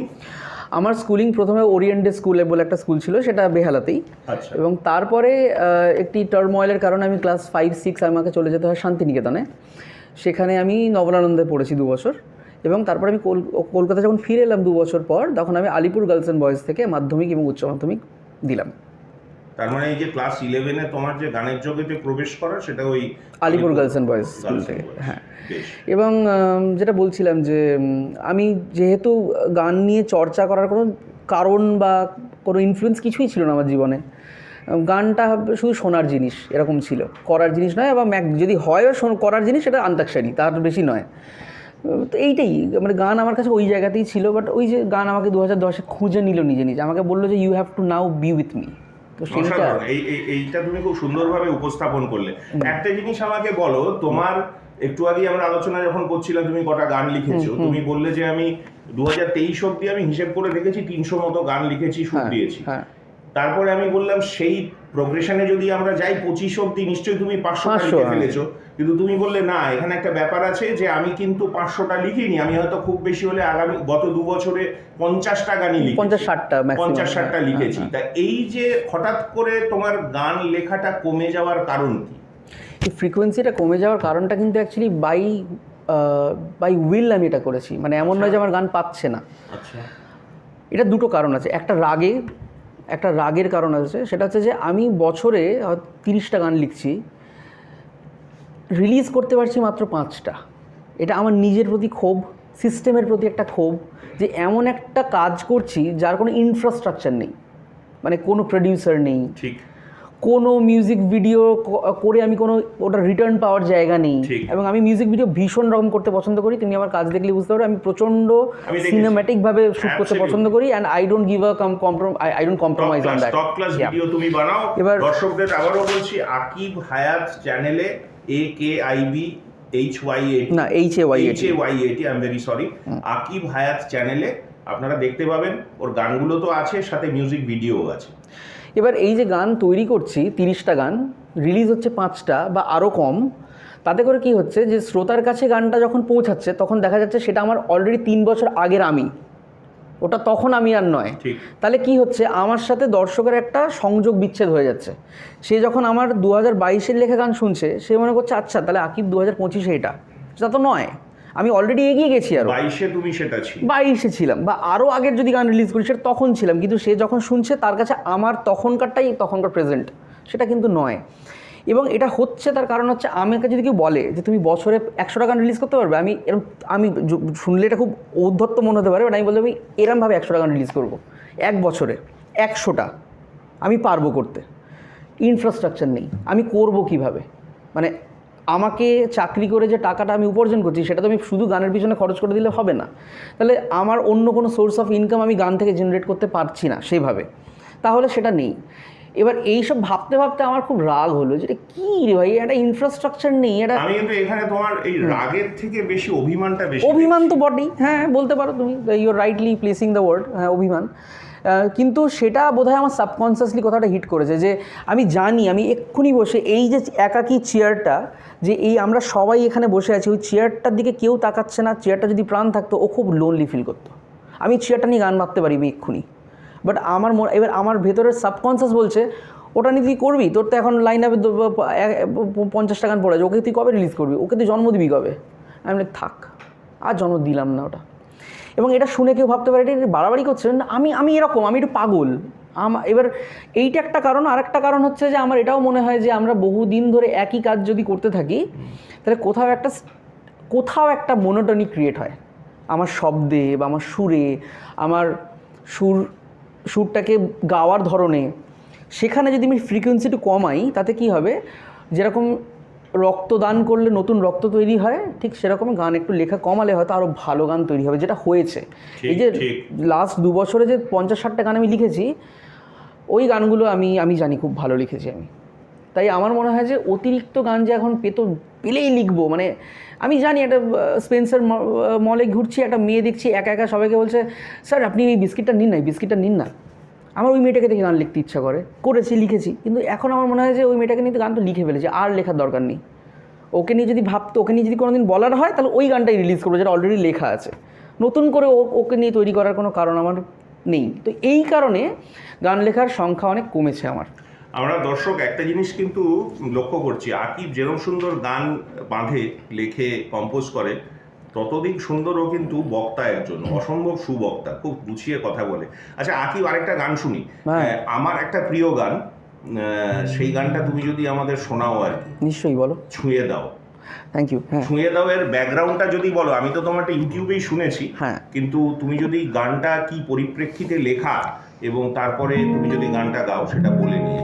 আমার স্কুলিং প্রথমে ওরিয়েন্টে স্কুলে বলে একটা স্কুল ছিল, সেটা বেহালাতেই। এবং তারপরে একটি টার্ময়েলের কারণে আমি ক্লাস 5-6 আমাকে চলে যেতে হয় শান্তিনিকেতনে। সেখানে আমি নবলানন্দে পড়েছি 2 বছর, এবং তারপরে আমি কলকাতা যখন ফিরে এলাম 2 বছর পর, তখন আমি আলিপুর গার্লস অ্যান্ড বয়েজ থেকে মাধ্যমিক এবং উচ্চ মাধ্যমিক দিলাম। তার মানে এই যে ক্লাস 11-এ তোমার যে গানের জগতে প্রবেশ করা, সেটা ওই Alipur girls and boys school থেকে। হ্যাঁ, এবং যেটা বলছিলাম যে আমি যেহেতু গান নিয়ে চর্চা করার কোনো কারণ বা কোনো ইনফ্লুয়েন্স কিছুই ছিল না আমার জীবনে। গানটা শুধু শোনার জিনিস এরকম ছিল, করার জিনিস নয়। বা যদি হয় করার জিনিস, সেটা আন্তাক্ষরী, তার বেশি নয়। তো এইটাই, মানে গান আমার কাছে ওই জায়গাতেই ছিল। বাট ওই যে গান আমাকে 2010-এ খুঁজে নিল নিজে, আমাকে বললো যে you have to now be with me. তো এইটা তুমি খুব সুন্দরভাবে উপস্থাপন করলে। একটা জিনিস আমাকে বলো, তোমার একটু আগে আমরা আলোচনা যখন করছিলাম, তুমি কটা গান লিখেছো, তুমি বললে যে আমি 2023 অব্দি আমি হিসেব করে দেখেছি 300 মতো গান লিখেছি, সুর দিয়েছি। তারপরে আমি বললাম সেই প্রোগ্রেশনে যদি আমরা যাই 25 অব্দি নিশ্চয়ই তুমি 500টা 500, লিখে হ্যাঁ। ফেলেছো, কিন্তু তুমি বললে না, এখানে একটা ব্যাপার আছে যে আমি কিন্তু 500টা লিখিনি, আমি হয়তো খুব বেশি হলে আগামী গত 2 বছরে 50টা গানই লিখেছি, 50-60টা ম্যাক্সিমাম। 50-60টা লিখেছি। তা এই যে হঠাৎ করে তোমার গান লেখাটা কমে যাওয়ার কারণ কি? এই ফ্রিকোয়েন্সিটা কমে যাওয়ার কারণটা কিন্তু অ্যাকচুয়ালি বাই উইল আমি এটা করেছি, মানে এমন নয় যে আমার গান পাচ্ছে না। আচ্ছা, এটা দুটো কারণ আছে। একটা রাগের কারণ আছে, সেটা হচ্ছে যে আমি বছরে 30টা গান লিখছি, রিলিজ করতে পারছি মাত্র 5টা। এটা আমার নিজের প্রতি ক্ষোভ, সিস্টেমের প্রতি একটা ক্ষোভ, যে এমন একটা কাজ করছি যার কোনো ইনফ্রাস্ট্রাকচার নেই, মানে কোনো প্রডিউসার নেই, ঠিক, কোনো মিউজিক ভিডিও করে আমি কোনো ওটা রিটার্ন পাওয়ার জায়গা নেই। ঠিক। এবং আমি মিউজিক ভিডিও ভীষণ রকম করতে পছন্দ করি, তুমি আমার কাজ দেখলে বুঝতে পারো আমি প্রচণ্ড আমি দেখেছি। সিনেম্যাটিকভাবে শ্যুট করতে Absolutely. পছন্দ করি, and I don't give a I don't compromise on that. Top class video তুমি বানাও। এবার- দর্শকদের আবারও বলছি, আকিব হায়াত চ্যানেলে AKIBHYAT, না, HAYAT, I am very sorry, Akib Hayat চ্যানেলে আপনারা দেখতে পাবেন। ওর গানগুলো তো আছে, সাথে মিউজিক ভিডিও আছে। এবার এই যে গান তৈরি করছি 30টা গান, রিলিজ হচ্ছে 5টা বা আরও কম, তাতে করে কি হচ্ছে যে শ্রোতার কাছে গানটা যখন পৌঁছাচ্ছে তখন দেখা যাচ্ছে সেটা আমার অলরেডি 3 বছর আগের আমি, ওটা তখন আমি আর নয়। ঠিক। তাহলে কি হচ্ছে, আমার সাথে দর্শকের একটা সংযোগ বিচ্ছেদ হয়ে যাচ্ছে। সে যখন আমার 2022-এর লেখা গান শুনছে, সে মনে করছে আচ্ছা তাহলে আকিব 2025-এ, সেটা তো নয়, আমি অলরেডি এগিয়ে গেছি। আরও 22-এ তুমি সেটা ছিল, 22-এ ছিলাম, বা আরও আগের যদি গান রিলিজ করি সেটা তখন ছিলাম, কিন্তু সে যখন শুনছে তার কাছে আমার তখনকার প্রেজেন্ট, সেটা কিন্তু নয়। এবং এটা হচ্ছে, তার কারণ হচ্ছে আমাকে যদি কেউ বলে যে তুমি বছরে 100টা গান রিলিজ করতে পারবে, আমি শুনলে এটা খুব ঔদ্ধত্য মনে হতে পারে, বাট আমি বলতে আমি এরমভাবে 100টা গান রিলিজ করবো এক বছরে, 100টা আমি পারবো করতে। ইনফ্রাস্ট্রাকচার নেই, আমি করব কিভাবে? মানে আমাকে চাকরি করে যে টাকাটা আমি উপার্জন করছি সেটা তো আমি শুধু গানের পিছনে খরচ করে দিলে হবে না, তাহলে আমার অন্য কোনো সোর্স অফ ইনকাম আমি গান থেকে জেনারেট করতে পারছি না সেভাবে, তাহলে সেটা নেই। এবার এইসব ভাবতে ভাবতে আমার খুব রাগ হলো, যে এটা কী রে ভাই, একটা ইনফ্রাস্ট্রাকচার নেই। এটা আমি কিন্তু এখানে তোমার এই রাগের থেকে বেশি অভিমানটা বেশি। অভিমান তো বটেই, হ্যাঁ বলতে পারো তুমি, you are rightly placing the word, হ্যাঁ অভিমান। কিন্তু সেটা বোধহয় আমার সাবকনসিয়াসলি কথাটা হিট করেছে, যে আমি জানি আমি এক্ষুনি বসে এই যে একাকী চেয়ারটা, যে এই আমরা সবাই এখানে বসে আছি, ওই চেয়ারটার দিকে কেউ তাকাচ্ছে না, চেয়ারটা যদি প্রাণ থাকতো ও খুব লোনলি ফিল করতো। আমি চেয়ারটা নিয়ে গান ভাবতে পারি আমি এক্ষুনি, বাট এবার আমার ভেতরের সাবকনসিয়াস বলছে ওটা নিয়ে তুই করবি, তোর তো এখন লাইন আপে 50টা গান পড়ে আছে, ওকে তুই কবে রিলিজ করবি, ওকে তুই জন্ম দিবি কবে? আমি বলি থাক, আর জন্ম দিলাম না ওটা। এবং এটা শুনে কেউ ভাবতে পারে এটা বাড়াবাড়ি করছেন, আমি এরকম, আমি একটু পাগল। এবার এইটা একটা কারণ। আর একটা কারণ হচ্ছে যে আমার এটাও মনে হয় যে আমরা বহুদিন ধরে একই কাজ যদি করতে থাকি, তাহলে কোথাও একটা মোনোটনি ক্রিয়েট হয় আমার শব্দে বা আমার সুরে, আমার সুরটাকে গাওয়ার ধরনে। সেখানে যদি আমি ফ্রিকোয়েন্সি একটু কমাই, তাতে কি হবে, যেরকম রক্তদান করলে নতুন রক্ত তৈরি হয়, ঠিক সেরকম গান একটু লেখা কমালে হয়তো আরও ভালো গান তৈরি হবে, যেটা হয়েছে। এই যে লাস্ট 2 বছরে যে 50-60টা গান আমি লিখেছি, ওই গানগুলো আমি জানি খুব ভালো লিখেছি আমি। তাই আমার মনে হয় যে অতিরিক্ত গান যে এখন পেলেই লিখবো, মানে আমি জানি একটা স্পেন্সার মলে ঘুরছি, একটা মেয়ে দেখছি একা একা সবাইকে বলছে স্যার আপনি এই বিস্কিটটা নিন না, এই বিস্কিটটা নিন না। আমার ওই মেয়েটাকে দেখে গান লিখতে ইচ্ছা করেছি, লিখেছি, কিন্তু এখন আমার মনে হয় যে ওই মেয়েটাকে নিয়ে তো গান তো লিখে ফেলেছি, আর লেখার দরকার নেই। ওকে নিয়ে যদি কোনোদিন বলার হয়, তাহলে ওই গানটাই রিলিজ করবো যেটা অলরেডি লেখা আছে, নতুন করে ওকে নিয়ে তৈরি করার কোনো কারণ আমার নেই। তো এই কারণে গান লেখার সংখ্যা অনেক কমেছে আমার। আমরা দর্শক একটা জিনিস কিন্তু লক্ষ্য করছি, আকিব যেরকম সুন্দর গান বাঁধে, লেখে, কম্পোজ করে, ততদিন সুন্দরও কিন্তু বক্তা একজন, অসম্ভব সুবক্তা, খুব গুছিয়ে কথা বলে। আচ্ছা আকিব, আরেকটা গান শুনি, আমার একটা প্রিয় গান, সেই গানটা তুমি যদি আমাদের শোনাও আর কি। নিশ্চয়ই, বলো। ছুঁয়ে দাও। Thank you. হ্যাঁ, ছুঁয়ে দাও এর ব্যাকগ্রাউন্ডটা যদি বলো, আমি তো তোমারটা ইউটিউবেই শুনেছি, হ্যাঁ, কিন্তু তুমি যদি গানটা কি পরিপ্রেক্ষিতে লেখা এবং তারপরে তুমি যদি গানটা গাও সেটা বলে নিয়ে।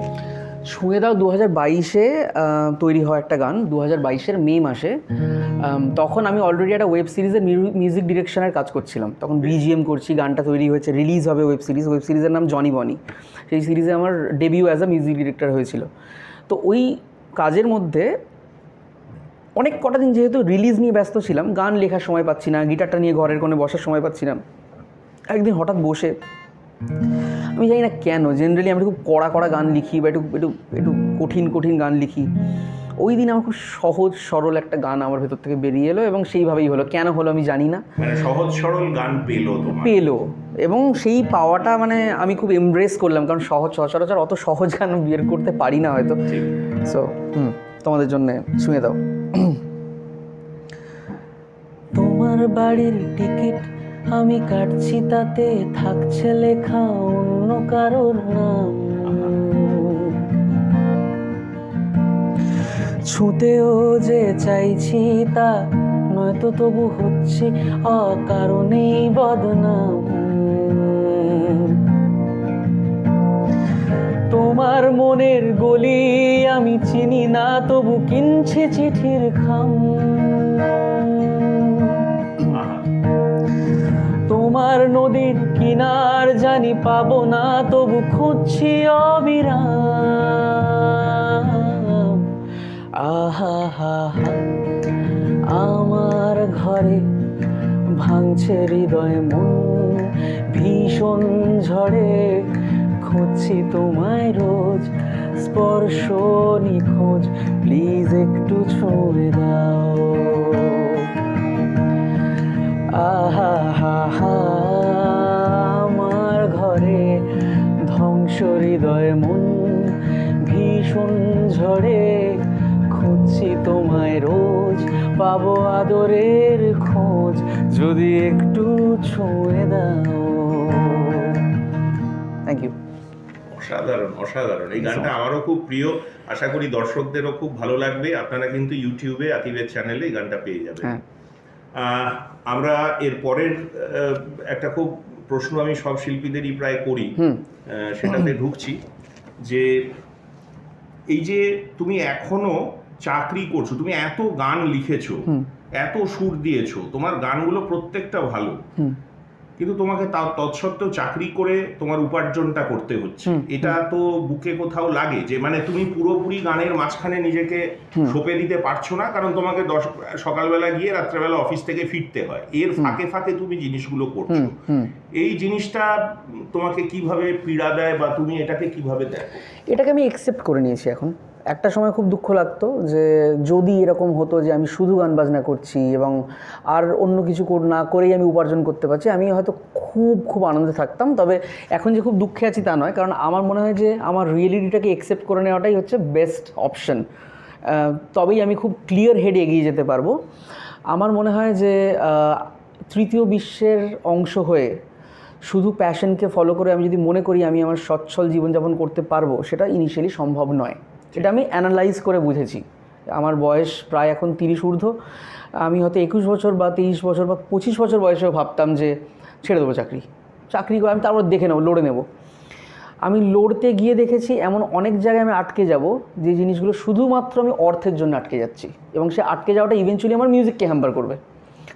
ছুঁয়ে দাও 2022-এ তৈরি হওয়া একটা গান, 2022-এর মে মাসে। তখন আমি অলরেডি একটা ওয়েব সিরিজের মিউজিক ডিরেকশনের কাজ করছিলাম, তখন BGM করছি, গানটা তৈরি হয়েছে, রিলিজ হবে ওয়েব সিরিজের নাম জনি বনি। সেই সিরিজে আমার debut as a music director হয়েছিল। তো ওই কাজের মধ্যে অনেক কটা দিন যেহেতু রিলিজ নিয়ে ব্যস্ত ছিলাম, গান লেখার সময় পাচ্ছি না, গিটারটা নিয়ে ঘরের কোণে বসার সময় পাচ্ছি না। একদিন হঠাৎ বসে আমি জানি না কেন, জেনারেলি আমি খুব কড়া কড়া গান লিখি বা একটু একটু একটু কঠিন কঠিন গান লিখি। ওই দিন আমার খুব সহজ সরল একটা গান আমার ভেতর থেকে বেরিয়ে এলো এবং সেইভাবেই হলো। কেন হলো আমি জানি না, মানে সহজ সরল গান পেলো এবং সেই পাওয়াটা মানে আমি খুব এমব্রেস করলাম, কারণ সচরাচর অত সহজ গান বের করতে পারি না হয়তো। সো তোমাদের জন্য শুনে দাও। তোমার বাড়ির টিকিট আমি কাটছি, তাতে থাকছে লেখা অন্য কারোর নাম। ছুঁতেও যে চাইছি তা নয়তো তবু হচ্ছে অকারণেই বদনাম। তোমার মনের গলি আমি চিনি না, তবু কিনছি চিঠির খাম। তোমার নদীর কিনার জানি পাবো না, তবু খুঁজছি অবিরাম। আহা হা হা, আমার ঘরে ভাঙছে হৃদয় মন ভীষণ ঝড়ে। খুঁজছি তোমায় রোজ, স্পর্শ নিখোঁজ, প্লিজ একটু ছুঁয়ে দাও। আহা হা হা, আমার ঘরে ধ্বংস হৃদয় মন ভীষণ ঝড়ে। খুঁজছি তোমায় রোজ, পাবো আদরের খোঁজ, যদি একটু ছুঁয়ে দাও। Thank you. অসাধারণ অসাধারণ, এই গানটা আমারও খুব প্রিয়, আশা করি দর্শকদেরও খুব ভালো লাগবে। আপনারা কিন্তু ইউটিউবে আতিফের চ্যানেলে এই গানটা পেয়ে যাবেন। আমরা এর পরের একটা খুব প্রশ্ন আমি সব শিল্পীদেরই প্রায় করি, সেটাতে ঢুকছি যে এই যে তুমি এখনো চাকরি করছো, তুমি এত গান লিখেছো, এত সুর দিয়েছো, তোমার গানগুলো প্রত্যেকটা ভালো, কিন্তু তোমাকে তৎসত্ত্বেও চাকরি করে তোমার উপার্জনটা করতে হচ্ছে। এটা তো বুকে কোথাও লাগে যে মানে তুমি পুরোপুরি গানের মাঝখানে নিজেকে সঁপে দিতে পারছো না, কারণ তোমাকে সকালবেলা গিয়ে রাত্রেবেলা অফিস থেকে ফিরতে হয়, এর ফাঁকে ফাঁকে তুমি জিনিসগুলো করছো। এই জিনিসটা তোমাকে কিভাবে পীড়া দেয় বা তুমি এটাকে কিভাবে দেখো? এটাকে আমি একসেপ্ট করে নিয়েছি এখন। একটা সময় খুব দুঃখ লাগতো যে যদি এরকম হতো যে আমি শুধু গান বাজনা করছি এবং আর অন্য কিছু না করেই আমি উপার্জন করতে পারছি, আমি হয়তো খুব খুব আনন্দে থাকতাম। তবে এখন যে খুব দুঃখে আছি তা নয়, কারণ আমার মনে হয় যে আমার রিয়েলিটিটাকে একসেপ্ট করে নেওয়াটাই হচ্ছে বেস্ট অপশন। তবেই আমি খুব ক্লিয়ার হেডে এগিয়ে যেতে পারবো। আমার মনে হয় যে তৃতীয় বিশ্বের অংশ হয়ে শুধু প্যাশনকে ফলো করে আমি যদি মনে করি আমি আমার সচ্ছল জীবনযাপন করতে পারবো, সেটা ইনিশিয়ালি সম্ভব নয়। এটা আমি অ্যানালাইজ করে বুঝেছি। আমার বয়স প্রায় এখন 30 ঊর্ধ্ব। আমি হয়তো 21 বছর বা 23 বছর বা 25 বছর বয়সেও ভাবতাম যে ছেড়ে দেবো চাকরি করে আমি তারপর দেখে নেবো, লড়ে নেব। আমি লড়তে গিয়ে দেখেছি এমন অনেক জায়গায় আমি আটকে যাব যে জিনিসগুলো শুধুমাত্র আমি অর্থের জন্য আটকে যাচ্ছি, এবং সে আটকে যাওয়াটা ইভেনচুয়ালি আমার মিউজিককে হ্যাম্পার করবে।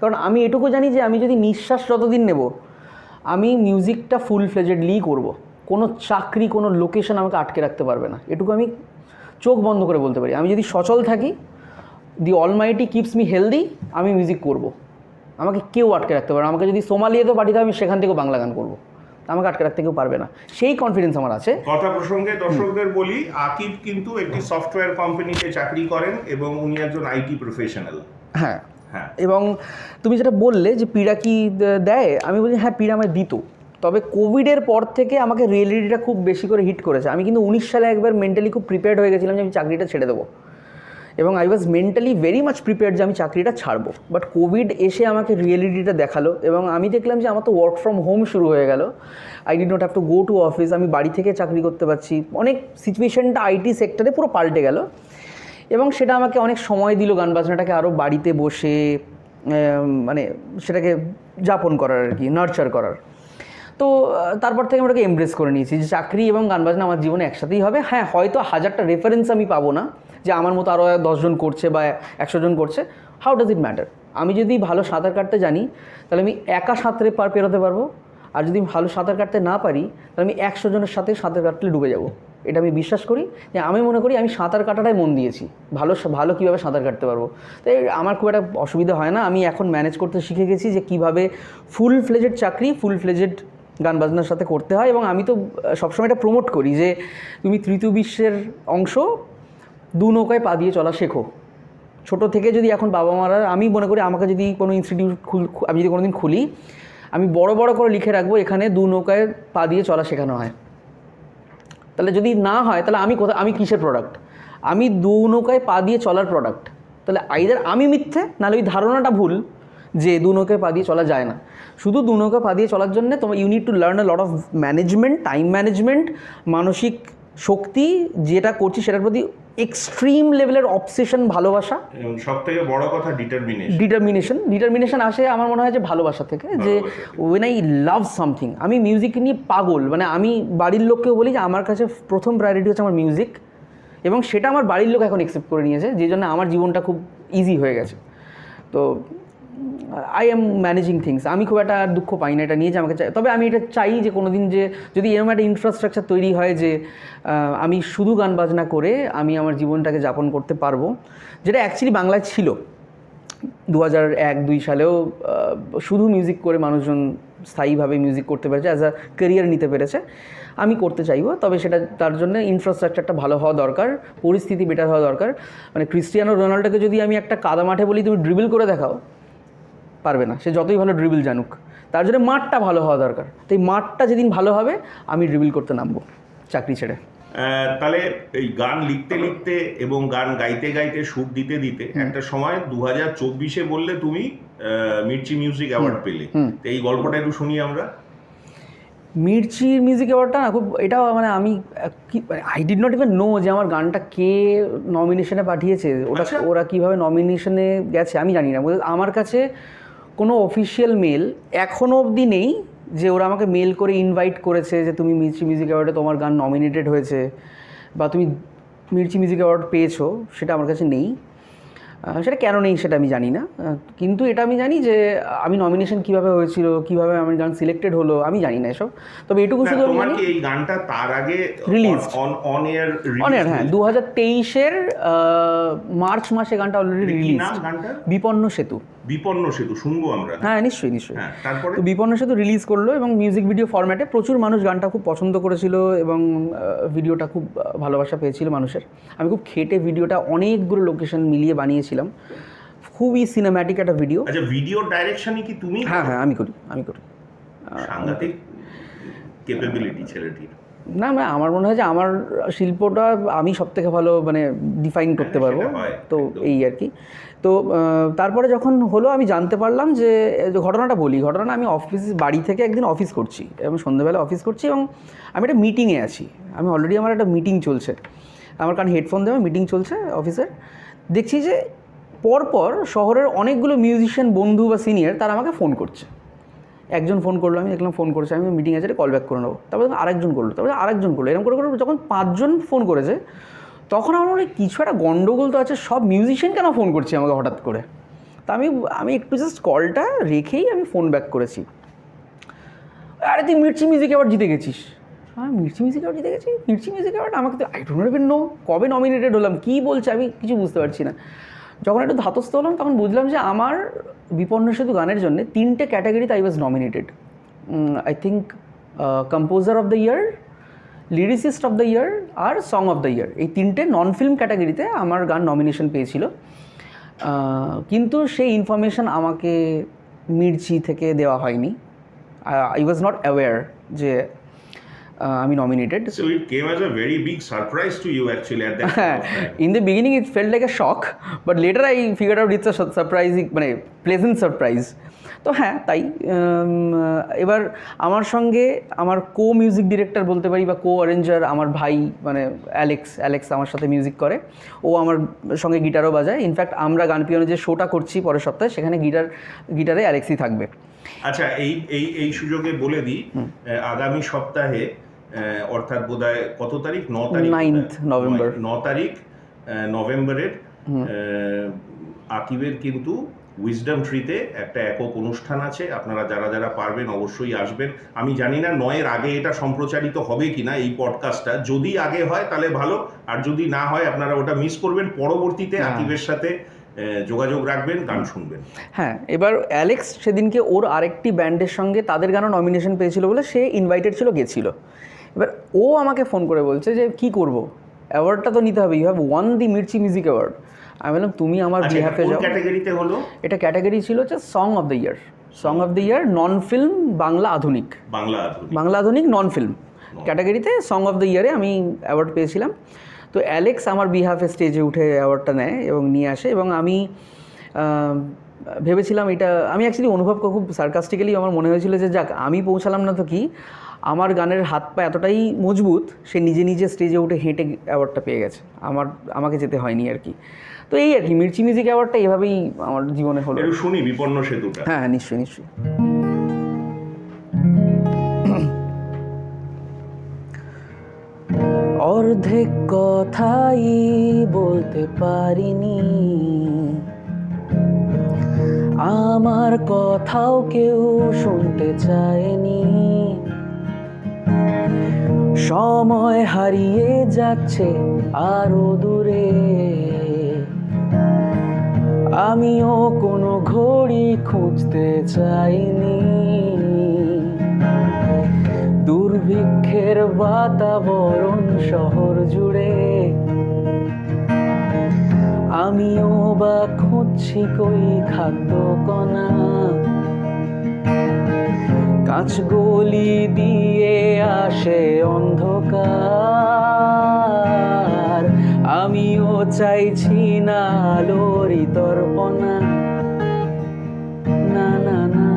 কারণ আমি এটুকু জানি যে আমি যদি নিঃশ্বাস যতদিন নেব, আমি মিউজিকটা ফুল ফ্লেজেডলি করব। কোনো চাকরি, কোনো লোকেশন আমাকে আটকে রাখতে পারবে না, এটুকু আমি চোখ বন্ধ করে বলতে পারি। আমি যদি সচল থাকি, দি অলমাইটি কিপস মি হেলদি, আমি মিউজিক করব। আমাকে কেউ আটকে রাখতে পারবে না। আমাকে যদি সোমালিয়াতেও পাঠিয়ে দেয়, আমি সেখান থেকেও বাংলা গান করবো, আমাকে আটকে রাখতে কেউ পারবে না। সেই কনফিডেন্স আমার আছে। কথা প্রসঙ্গে দর্শকদের বলি, আকিব কিন্তু একটি সফটওয়্যার কোম্পানিতে চাকরি করেন এবং উনি একজন আইটি প্রফেশনাল। হ্যাঁ, এবং তুমি যেটা বললে যে পীড়া কি দেয়, আমি বলি হ্যাঁ, পীড়া আমায় দিত। তবে কোভিডের পর থেকে আমাকে রিয়েলিটিটা খুব বেশি করে হিট করেছে। আমি কিন্তু 19 সালে একবার মেন্টালি খুব প্রিপেয়ার্ড হয়ে গেছিলাম যে আমি চাকরিটা ছেড়ে দেবো, এবং I was mentally very much prepared যে আমি চাকরিটা ছাড়বো। বাট কোভিড এসে আমাকে রিয়েলিটিটা দেখালো এবং আমি দেখলাম যে আমার তো ওয়ার্ক ফ্রম হোম শুরু হয়ে গেল। I did not have to go to office, আমি বাড়ি থেকে চাকরি করতে পারছি। অনেক সিচুয়েশনটা আইটি সেক্টরে পুরো পাল্টে গেল, এবং সেটা আমাকে অনেক সময় দিল গান বাজনাটাকে আরও বাড়িতে বসে মানে সেটাকে যাপন করার আর কি, নার্চার করার। তো তারপর থেকে আমি ওটাকে এমব্রেস করে নিয়েছি যে চাকরি এবং গান বাজনা আমার জীবনে একসাথেই হবে। হ্যাঁ, হয়তো 1000টা রেফারেন্স আমি পাবো না যে আমার মতো আরও 10 জন করছে বা 100 জন করছে। How does it matter? আমি যদি ভালো সাঁতার কাটতে জানি, তাহলে আমি একা সাঁতরে পেরোতে পারবো। আর যদি ভালো সাঁতার কাটতে না পারি, তাহলে আমি 100 জনের সাথে সাঁতার কাটলে ডুবে যাব। এটা আমি বিশ্বাস করি। যে আমি মনে করি আমি সাঁতার কাটাটাই মন দিয়েছি, ভালো কীভাবে সাঁতার কাটতে পারবো। তাই আমার খুব একটা অসুবিধা হয় না। আমি এখন ম্যানেজ করতে শিখে গেছি যে কীভাবে ফুল ফ্লেজেড চাকরি, ফুল ফ্লেজেড গান বাজনার সাথে করতে হয়। এবং আমি তো সবসময় এটা প্রমোট করি যে তুমি তৃতীয় বিশ্বের অংশ, দু নৌকায় পা দিয়ে চলা শেখো। ছোটো থেকে যদি এখন বাবা মারা, আমি মনে করি আমাকে যদি কোনো ইনস্টিটিউট আমি যদি কোনো দিন খুলি, আমি বড় বড় করে লিখে রাখবো এখানে দু নৌকায় পা দিয়ে চলা শেখানো হয়। তাহলে যদি না হয় তাহলে আমি কিসের প্রোডাক্ট? আমি দু নৌকায় পা দিয়ে চলার প্রোডাক্ট। তাহলে আইদার আমি মিথ্যে, নাহলে ওই ধারণাটা ভুল যে দু নৌকায় পা দিয়ে চলা যায় না। শুধু দু নৌকায় পা দিয়ে চলার জন্য তোমার you need to learn a lot of management, time management, মানসিক শক্তি, যেটা করছি সেটার প্রতি এক্সট্রিম লেভেলের অবসেশন, ভালোবাসা, এবং সব থেকে বড় কথা ডিটারমিনেশন আসে আমার মনে হয় যে ভালোবাসা থেকে। যে ওয়েন আই লাভ সামথিং, আমি মিউজিক নিয়ে পাগল। মানে আমি বাড়ির লোককেও বলি যে আমার কাছে প্রথম প্রায়োরিটি হচ্ছে আমার মিউজিক, এবং সেটা আমার বাড়ির লোক এখন অ্যাকসেপ্ট করে নিয়েছে, যে জন্য আমার জীবনটা খুব ইজি হয়ে গেছে। তো আই এম ম্যানেজিং থিংস। আমি খুব একটা দুঃখ পাই না এটা নিয়ে যে আমাকে চাই। তবে আমি এটা চাই যে কোনো দিন যে যদি এরকম একটা ইনফ্রাস্ট্রাকচার তৈরি হয় যে আমি শুধু গান বাজনা করে আমি আমার জীবনটাকে যাপন করতে পারবো, যেটা অ্যাকচুয়ালি বাংলায় ছিল 2001-2 সালেও। শুধু মিউজিক করে মানুষজন স্থায়ীভাবে মিউজিক করতে পেরেছে, অ্যাজ আ ক্যারিয়ার নিতে পেরেছে। আমি করতে চাইবো, তবে সেটা তার জন্য ইনফ্রাস্ট্রাকচারটা ভালো হওয়া দরকার, পরিস্থিতি বেটার হওয়া দরকার। মানে ক্রিস্টিয়ানো রোনাল্ডোকে যদি আমি একটা কাদা মাঠে বলি তুমি ড্রিবল করে দেখাও, পারবে না, সে যতই ভালো ড্রিবল জানুক। তার জন্য মাঠটা ভালো হওয়া দরকার। তো এই মাঠটা যেদিন ভালো হবে আমি ড্রিবল করতে নামবো চাকরি ছেড়ে। তাহলে এই গান লিখতে লিখতে এবং গান গাইতে গাইতে সুর দিতে দিতে একটা সময় 2024-এ বললে তুমি মির্চি মিউজিক অ্যাওয়ার্ড পেলে। তো এই গল্পটা একটু শুনি আমরা। মির্চির মিউজিক অ্যাওয়ার্ডটা না খুব, এটা মানে আমি I did not even know যে আমার গানটা কে নমিনেশনে পাঠিয়েছে। ওরা কীভাবে নমিনেশনে গেছে আমি জানি না। আমার কাছে কোনো অফিসিয়াল মেল এখনও অবধি নেই যে ওরা আমাকে মেল করে ইনভাইট করেছে যে তুমি মির্চি মিউজিক অ্যাওয়ার্ডে তোমার গান নমিনেটেড হয়েছে বা তুমি মির্চি মিউজিক অ্যাওয়ার্ড পেয়েছো, সেটা আমার কাছে নেই। সেটা কেন নেই সেটা আমি জানি না, কিন্তু এটা আমি জানি যে আমি নমিনেশন কীভাবে হয়েছিল, কীভাবে আমার গান সিলেক্টেড হলো, আমি জানি না এসব। তবে এটুকু শুধু তোমার কি এই গানটা তার আগে রিলিজ অন এয়ার, হ্যাঁ 2023-এর মার্চ মাসে গানটা অলরেডি রিলিজ। বিপন্ন সেতু শুনবো আমরা। হ্যাঁ নিশ্চয়ই। তারপরে তো বিপন্ন সেতু রিলিজ করলো এবং মিউজিক ভিডিও ফরম্যাটে প্রচুর মানুষ গানটা খুব পছন্দ করেছিল এবং ভিডিওটা খুব ভালোবাসা পেয়েছিল মানুষের। আমি খুব খেটে ভিডিওটা অনেকগুলো লোকেশন মিলিয়ে বানিয়েছিলাম, খুবই সিনেম্যাটিক একটা ভিডিও। আচ্ছা, ভিডিও ডাইরেকশনই কি তুমি? হ্যাঁ আমি করি। সাংঘাতিক ক্যাপাবিলিটি ছেলেটির। না আমার মনে হয় যে আমার শিল্পটা আমি সবথেকে ভালো মানে ডিফাইন করতে পারবো, তো এই আর কি। তো তারপরে যখন হলো আমি জানতে পারলাম যে ঘটনাটা আমি বাড়ি থেকে একদিন অফিস করছি এবং সন্ধ্যেবেলা অফিস করছি এবং আমি একটা মিটিংয়ে আছি। অলরেডি আমার একটা মিটিং চলছে, আমার কারণ হেডফোন দেওয়া মিটিং চলছে অফিসের। দেখছি যে পরপর শহরের অনেকগুলো মিউজিশিয়ান বন্ধু বা সিনিয়র তারা আমাকে ফোন করছে। একজন ফোন করলো, আমি দেখলাম ফোন করেছে, আমি মিটিং আছে কল ব্যাক করে নেবো। তারপরে আরেকজন করলো, এরকম করে যখন 5 জন ফোন করেছে তখন আমার মনে কিছু একটা গন্ডগোল তো আছে, সব মিউজিশিয়ান কেন ফোন করছে আমাকে হঠাৎ করে। তা আমি একটু জাস্ট কলটা রেখেই আমি ফোন ব্যাক করেছি। আরে তুই মির্চি মিউজিক অ্যাওয়ার্ড জিতে গেছিস। মির্চি মিউজিক অ্যাওয়ার্ড জিতে গেছি? মির্চি মিউজিক অ্যাওয়ার্ড আমাকে তো আই ডোন্ট ইভেন নো কবে নমিনেটেড হলাম, কী বলছে আমি কিছু বুঝতে পারছি না। যখন একটু ধাতস্থ হলাম তখন বুঝলাম যে আমার বিপন্ন সেতু গানের জন্য 3টে ক্যাটাগরিতে I was nominated. I think composer of the year, lyricist of the year আর সং অফ দ্য ইয়ার, এই 3টে নন ফিল্ম ক্যাটাগরিতে আমার গান নমিনেশন পেয়েছিল। কিন্তু সেই ইনফরমেশন আমাকে মির্চি থেকে দেওয়া হয়নি। আই ওয়াজ নট অ্যাওয়্যার যে আমি nominated. So it came as a very big surprise to you actually at that time. In the beginning it felt like a shock, but later I figured out it's a surprising, মানে pleasant surprise. তো হ্যাঁ তাই এবার আমার সঙ্গে আমার কো music director বলতে পারি বা কো অ্যারেঞ্জার আমার ভাই, মানে অ্যালেক্স আমার সাথে মিউজিক করে, ও আমার সঙ্গে গিটারও বাজায়। ইনফ্যাক্ট আমরা গান পিওনে যে শোটা করছি পরের সপ্তাহে সেখানে গিটারে অ্যালেক্সই থাকবে। আচ্ছা, এই সুযোগে বলে দিই, আগামী সপ্তাহে অর্থাৎ বোধহয় কত তারিখ, 9 তারিখ নভেম্বরের আকিবের কিন্তু উইজডম ট্রিতে একটা একক অনুষ্ঠান আছে। আপনারা যারা পারবেন অবশ্যই আসবেন। আমি জানি না 9-এর আগে এটা সম্প্রচারিত হবে কিনা এই পডকাস্টটা, যদি আগে হয় তাহলে ভালো, আর যদি না হয় আপনারা ওটা মিস করবেন। পরবর্তীতে আকিবের সাথে যোগাযোগ রাখবেন, গান শুনবেন। হ্যাঁ, এবার অ্যালেক্স সেদিনকে ওর আরেকটি ব্যান্ডের সঙ্গে তাদের গানও নমিনেশন পেয়েছিল বলে সে ইনভাইটেড ছিল, গেছিল। এবার ও আমাকে ফোন করে বলছে যে কি করব, অ্যাওয়ার্ডটা তো নিতে হবে, you have won the Mirchi music award. আমি বললাম তুমি আমার বিহাফে যাও। ক্যাটাগরিতে হলো এটা ক্যাটাগরি ছিল হচ্ছে song of the year, song of the year non film Bangla আধুনিক, বাংলা আধুনিক নন ফিল্ম ক্যাটাগরিতে সং অফ দ্য ইয়ারে আমি অ্যাওয়ার্ড পেয়েছিলাম। তো অ্যালেক্স আমার বিহাফে স্টেজে উঠে অ্যাওয়ার্ডটা নেয় এবং নিয়ে আসে, এবং আমি ভেবেছিলাম এটা আমি অ্যাকচুয়ালি অনুভব করে খুব সার্কাস্টিক্যালি আমার মনে হয়েছিল যে যাক আমি পৌঁছালাম না তো কি, আমার গানের হাত পা এতটাই মজবুত, সে নিজে নিজে স্টেজে উঠে হেঁটে অ্যাওয়ার্ডটা পেয়ে গেছে, আমাকে যেতে হয়নি আর কি। তো এই আর কি, মির্চি মিউজিক অ্যাওয়ার্ডটা এভাবেই আমার জীবনে হলো। শুনি বিপন্ন সেতুটা। হ্যাঁ, নিশ্চয়ই নিশ্চয়ই। অর্ধেক কথাই বলতে পারিনি, আমার কথাও কেউ শুনতে চায়নি, সময় হারিয়ে যাচ্ছে আরো দূরে, আমিও কোনো ঘড়ি খুঁজতে চাইনি, দুর্ভিক্ষের বাতাবরণ শহর জুড়ে, আমিও বা খুঁজছি কই খাদ্য কণা, কাঁচ গলি দিয়ে আসে অন্ধকার, আমিও চাইছি না আলোর দর্পণা, না না না।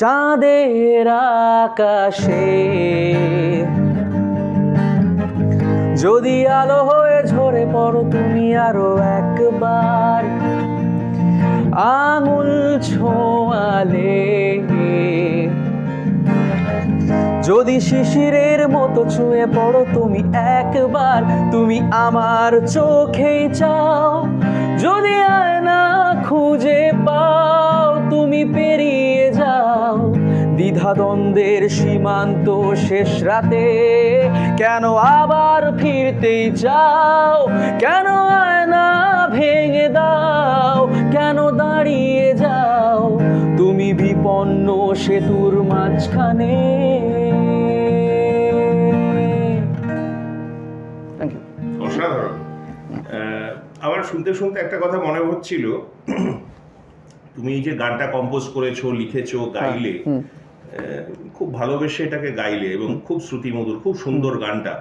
চাঁদের আকাশে যদি আলো হয়ে ঝরে পড়ো তুমি আরো একবার, আঙুল ছোঁয়ালে যদি শিশিরের মতো ছুঁয়ে পড়ো তুমি একবার, তুমি আমার চোখেই চাও, যদি আয়না খুঁজে পাও তুমি পেরিয়ে যাও দ্বিধাদ্বন্দ্বের সীমান্ত শেষ রাতে, কেন আবার ফিরতেই চাও, কেন আয়না ভেঙে দাও, কেন দাঁড়িয়ে যাও তুমি বিপন্ন সেতুর মাঝখানে। অসাধারণ। আমার শুনতে শুনতে একটা কথা মনে হচ্ছিল, তুমি এই যে গানটা কম্পোজ করেছো, লিখেছো, গাইলে, খুব ভালোবেসে এটাকে গাইলে এবং খুব শ্রুতিমধুর, খুব সুন্দর গানটা।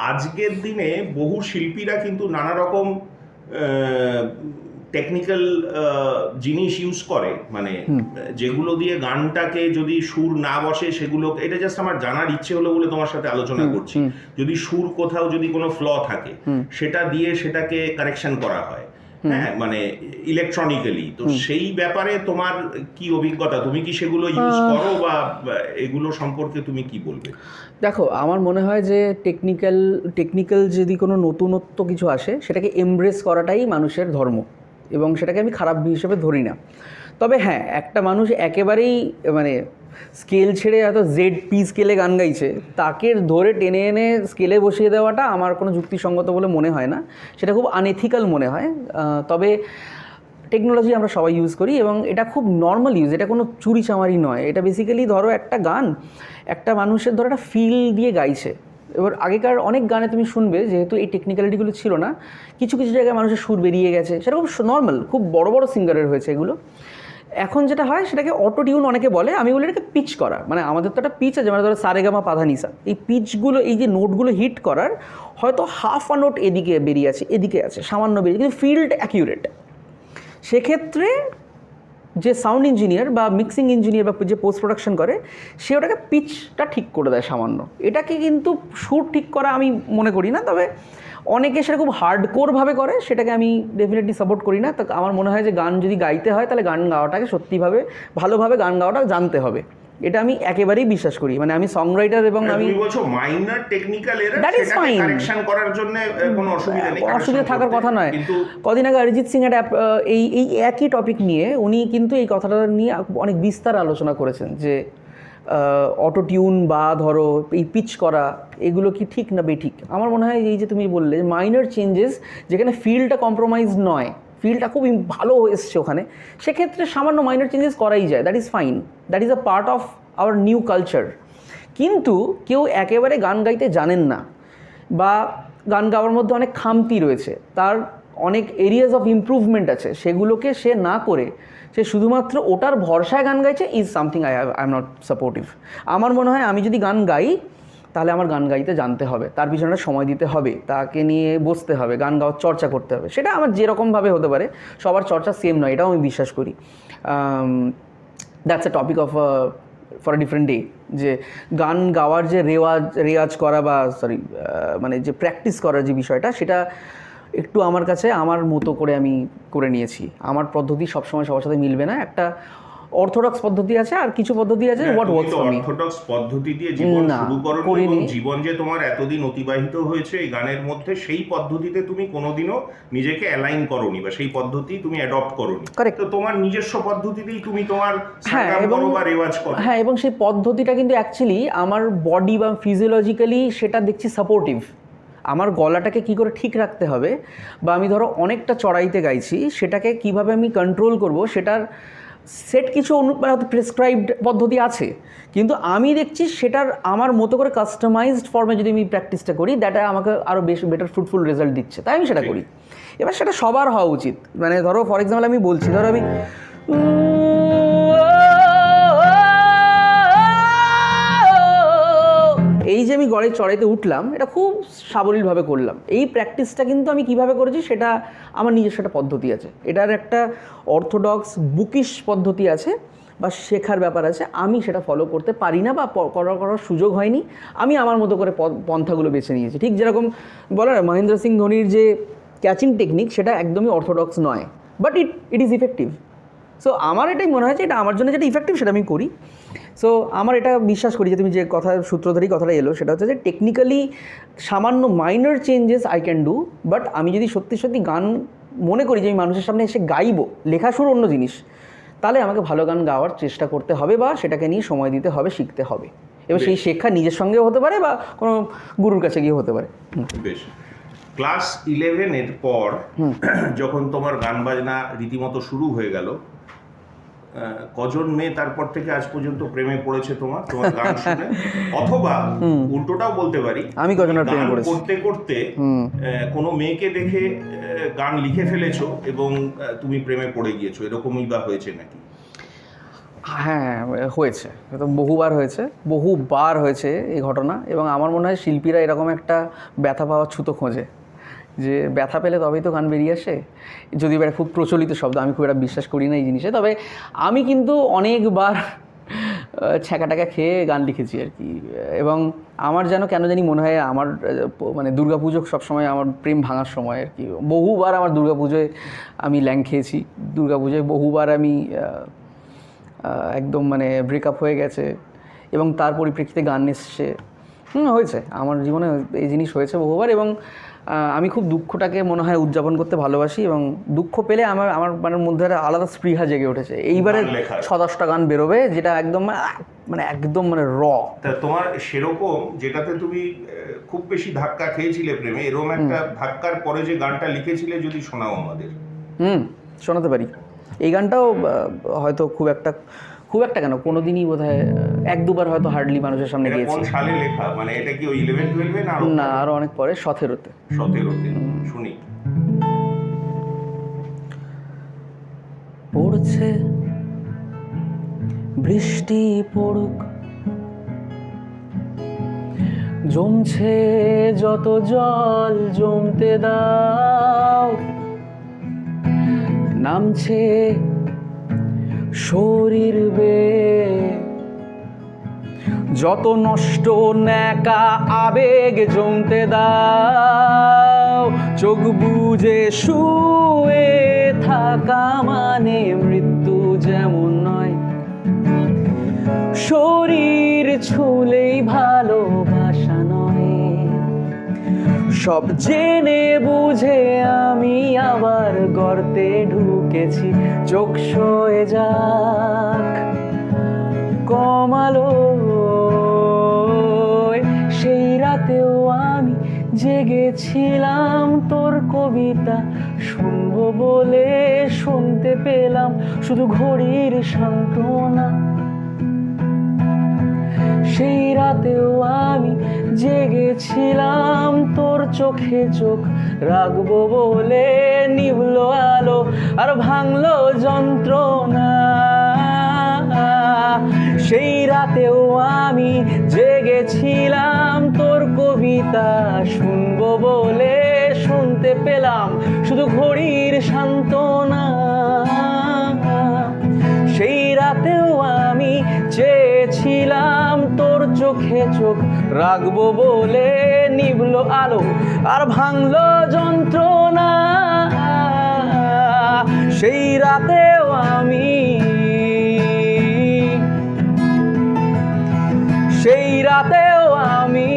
আজকের দিনে বহু শিল্পীরা কিন্তু নানা রকম টেকনিক্যাল জিনিস ইউজ করে, মানে যেগুলো দিয়ে গানটাকে যদি সুর না বসে সেগুলো, এটা জাস্ট আমার জানার ইচ্ছে হলো বলে তোমার সাথে আলোচনা করছি, যদি সুর কোথাও যদি কোনো ফ্ল থাকে সেটা দিয়ে সেটাকে কারেকশন করা হয়, হ্যাঁ, মানে ইলেকট্রনিক্যালি, তো সেই ব্যাপারে তোমার কি অভিজ্ঞতা, তুমি কি সেগুলো ইউজ করো বা এগুলো সম্পর্কে তুমি কি বলবে? দেখো, আমার মনে হয় যে টেকনিক্যাল যদি কোনো নতুনত্ব কিছু আসে সেটাকে এমব্রেস করাটাই মানুষের ধর্ম, এবং সেটাকে আমি খারাপ হিসেবে ধরি না। তবে হ্যাঁ, একটা মানুষ একেবারেই মানে স্কেল ছেড়ে হয়তো ZP স্কেলে গান গাইছে, তাকে ধরে টেনে এনে স্কেলে বসিয়ে দেওয়াটা আমার কোনো যুক্তিসঙ্গত বলে মনে হয় না, সেটা খুব আনএথিক্যাল মনে হয়। তবে টেকনোলজি আমরা সবাই ইউজ করি এবং এটা খুব নর্মাল ইউজ, এটা কোনো চুরি চামারি নয়। এটা বেসিক্যালি ধরো একটা গান একটা মানুষের ধরো একটা ফিল দিয়ে গাইছে। এবার আগেকার অনেক গানে তুমি শুনবে, যেহেতু এই টেকনিক্যালিটিগুলো ছিল না, কিছু কিছু জায়গায় মানুষের সুর বেরিয়ে গেছে, সেটা খুব নর্মাল, খুব বড় বড় সিঙ্গারের হয়েছে এগুলো। এখন যেটা হয় সেটাকে অটো টিউন অনেকে বলে, আমি বলি এটাকে পিচ করা। মানে আমাদের তো একটা পিচ আছে, মানে ধরো সারেগামা পাধানিসা, এই পিচগুলো, এই যে নোটগুলো হিট করার হয়তো হাফ আ নোট এদিকে বেরিয়ে আছে, এদিকে আছে সামান্য বেরিয়ে, কিন্তু ফিল্ড অ্যাকিউরেট। সেক্ষেত্রে যে সাউন্ড ইঞ্জিনিয়ার বা মিক্সিং ইঞ্জিনিয়ার বা যে পোস্ট প্রোডাকশন করে, সে ওটাকে পিচটা ঠিক করে দেয় সামান্য। এটাকে কিন্তু সুর ঠিক করা আমি মনে করি না, তবে অনেকে সেটা খুব হার্ডকোরভাবে করে, সেটাকে আমি ডেফিনেটলি সাপোর্ট করি না। তো আমার মনে হয় যে গান যদি গাইতে হয় তাহলে গান গাওয়াটাকে সত্যিভাবে ভালোভাবে গান গাওয়াটা জানতে হবে, এটা আমি একেবারেই বিশ্বাস করি। মানে আমি সং রাইটার এবং আমি বলছো মাইনর টেকনিক্যাল এরর, সেটাকে কারেকশন করার জন্য কোনো অসুবিধা নেই, অসুবিধা থাকার কথা নয়। কিন্তু কদিন আগে অরিজিৎ সিং একটা এই একই টপিক নিয়ে উনি কিন্তু এই কথাটা নিয়ে অনেক বিস্তার আলোচনা করেছেন, যে অটো টিউন বা ধরো এই পিচ করা, এগুলো কি ঠিক না বেঠিক? আমার মনে হয় এই যে তুমি বললে মাইনর চেঞ্জেস, যেখানে ফিলটা কম্প্রোমাইজ নয়, ফিলটা খুব ভালো এসছে ওখানে, সেক্ষেত্রে সামান্য মাইনর চেঞ্জেস করাই যায়, that is fine, that is a part of our new culture. কিন্তু কেউ একেবারে গান গাইতে জানেন না, বা গান গাওয়ার মধ্যে অনেক খামতি রয়েছে, তার অনেক এরিয়াস অফ ইমপ্রুভমেন্ট আছে, সেগুলোকে সে না করে সে শুধুমাত্র ওটার ভরসায় গান গাইছে, is something I am not supportive. আমার মনে হয় আমি যদি গান গাই, তাহলে আমার গান গাইতে জানতে হবে, তার পিছনে সময় দিতে হবে, তাকে নিয়ে বসতে হবে, গান গাওয়ার চর্চা করতে হবে। সেটা আমার যেরকমভাবে হতে পারে, সবার চর্চা সেম নয়, এটাও আমি বিশ্বাস করি। That's a topic of for a different day. যে গান গাওয়ার যে রেওয়াজ করা বা মানে যে প্র্যাকটিস করার যে বিষয়টা, সেটা একটু আমার কাছে আমার মতো করে আমি করে নিয়েছি। আমার পদ্ধতি সবসময় সবার সাথে মিলবে না, একটা অর্থোডক্স পদ্ধতি আছে, আর কিছু পদ্ধতি আছে what works for me. Orthodox পদ্ধতি দিয়ে জীবন শুরু করোনি, এবং জীবন যে তোমার এতদিন অতিবাহিত হয়েছে এই গানের মধ্যে, সেই পদ্ধতিতে তুমি কোনোদিনও নিজেকে অ্যালাইন করোনি, বা সেই পদ্ধতি তুমি অ্যাডপ্ট করোনি। তো তোমার নিজস্ব পদ্ধতিতেই তুমি তোমার সাকাম করো বা রেওয়াজ করো। হ্যাঁ, এবং সেই পদ্ধতিটা কিন্তু অ্যাকচুয়ালি আমার বডি বা ফিজিওলজিক্যালি সেটা দেখছি সাপোর্টিভ। আমার গলাটাকে কি করে ঠিক রাখতে হবে, বা আমি ধরো অনেকটা চড়াইতে গাইছি, সেটাকে কিভাবে আমি কন্ট্রোল করব, সেটার সেট কিছু প্রেসক্রাইবড পদ্ধতি আছে, কিন্তু আমি দেখছি সেটার আমার মতো করে কাস্টমাইজড ফর্মে যদি আমি প্র্যাকটিসটা করি, দ্যাটা আমাকে আরও বেশ বেটার ফ্রুটফুল রেজাল্ট দিচ্ছে, তাই আমি সেটা করি। এবার সেটা সবার হওয়া উচিত। মানে ধরো ফর এক্সাম্পল আমি বলছি, ধরো আমি এই যে আমি গলায় চড়াইতে উঠলাম, এটা খুব সাবলীলভাবে করলাম। এই প্র্যাকটিসটা কিন্তু আমি কিভাবে করেছি, সেটা আমার নিজস্ব একটা পদ্ধতি আছে, এটার একটা অর্থোডক্স বুকিশ পদ্ধতি আছে বা শেখার ব্যাপার আছে। আমি সেটা ফলো করতে পারি না, বা করার সুযোগ হয়নি। আমি আমার মতো করে পন্থাগুলো বেছে নিয়েছি। ঠিক যেরকম বলে না, মহেন্দ্র সিং ধোনির যে ক্যাচিং টেকনিক, সেটা একদমই অর্থোডক্স নয়, but it is effective. So আমার এটাই মনে হয় যে এটা আমার জন্য যেটা ইফেক্টিভ সেটা আমি করি। সো আমার এটা বিশ্বাস করি যে তুমি যে কথা সূত্র ধরেই কথাটা এলো, সেটা হচ্ছে যে টেকনিক্যালি সামান্য minor changes I can do, but আমি যদি সত্যি সত্যি গান মনে করি যে আমি মানুষের সামনে এসে গাইবো, লেখা সুর অন্য জিনিস, তাহলে আমাকে ভালো গান গাওয়ার চেষ্টা করতে হবে, বা সেটাকে নিয়ে সময় দিতে হবে, শিখতে হবে। এবার সেই শেখা নিজের সঙ্গেও হতে পারে, বা কোনো গুরুর কাছে গিয়ে হতে পারে। বেশ। ক্লাস 11-এর পর যখন তোমার গান বাজনা রীতিমতো শুরু হয়ে গেল, কজন মেয়ে তারপর থেকে আজ পর্যন্ত প্রেমে পড়েছে তোমার গান শুনে? অথবা উল্টোটাও বলতে পারি, আমি কজনের প্রেমে পড়েছি করতে করতে কোনো মেয়েকে দেখে গান লিখে ফেলেছো এবং তুমি প্রেমে পড়ে গিয়েছো, এরকমই বা হয়েছে নাকি? হ্যাঁ, হয়েছে, তো বহুবার হয়েছে এই ঘটনা। এবং আমার মনে হয় শিল্পীরা এরকম একটা ব্যথা পাওয়ার ছুতো খোঁজে, যে ব্যথা পেলে তবেই তো গান বেরিয়ে আসে। যদি এটা খুব প্রচলিত শব্দ, আমি খুব একটা বিশ্বাস করি না এই জিনিসে, তবে আমি কিন্তু অনেকবার ছ্যাঁকা খেয়ে গান লিখেছি আর কি। এবং আমার যেন কেন জানি মনে হয় আমার মানে দুর্গাপুজো সবসময় আমার প্রেম ভাঙার সময় আর কি। বহুবার আমার দুর্গাপুজোয় আমি ল্যাং খেয়েছি, দুর্গাপুজোয় বহুবার আমি একদম মানে ব্রেকআপ হয়ে গেছে, এবং তার পরিপ্রেক্ষিতে গান এসছে। হয়েছে আমার জীবনে, এই জিনিস হয়েছে বহুবার। এবং আমি খুব দুঃখটাকে মনে হয় উদযাপন করতে ভালোবাসি, এবং দুঃখ পেলে আমার মানে মধ্যে একটা আলাদা স্পৃহা জেগে উঠেছে। এইবারে 6-10টা গান বেরোবে, যেটা একদম মানে র। তা তোমার সেরকম যেটাতে তুমি খুব বেশি ধাক্কা খেয়েছিলে প্রেমে, এরকম একটা ধাক্কার পরে যে গানটা লিখেছিলে, যদি শোনাও আমাদের। শোনাতে পারি। এই গানটাও হয়তো খুব একটা কেন, কোনোদিনই বোধহয় 1-2বার হয়তো হার্ডলি মানুষের সামনে গিয়েছি। কোন সালে লেখা? মানে এটা কি ওই 11-12 না আরো অনেক পরে, 17-তে। শুনি। পড়ছে বৃষ্টি পড়ুক, জমছে যত জল জমতে দাও, নামছে শরীর বেয়ে যত নষ্ট ন্যাকা আবেগ জমতে দাও। চোখ বুজে শুয়ে থাকা মানে মৃত্যু যেমন নয়, শরীর ছুলেই ভালোবাসা নয়। সব জেনে বুঝে আমি আবার গর্তে ঢুকেছি, চোখ সয়ে যাক কম আলো, সেই রাতেও আমি জেগেছিলাম তোর কবিতা শুনবো বলে, শুনতে পেলাম শুধু ঘড়ির সান্ত্বনা। সেই রাতেও আমি জেগেছিলাম তোর চোখে চোখ রাখবো বলে, নিভলো আলো আর ভাঙলো যন্ত্রণা। সেই রাতেও আমি জেগেছিলাম তোর কবিতা শুনবো বলে, শুনতে পেলাম শুধু ঘড়ির সান্ত্বনা। সেই রাতেও আমি চেয়েছিলাম তোর চোখে চোখ রাখবো বলে, নিভলো আলো আর ভাঙলো যন্ত্রণা। সেই রাতেও আমি, সেই রাতেও আমি,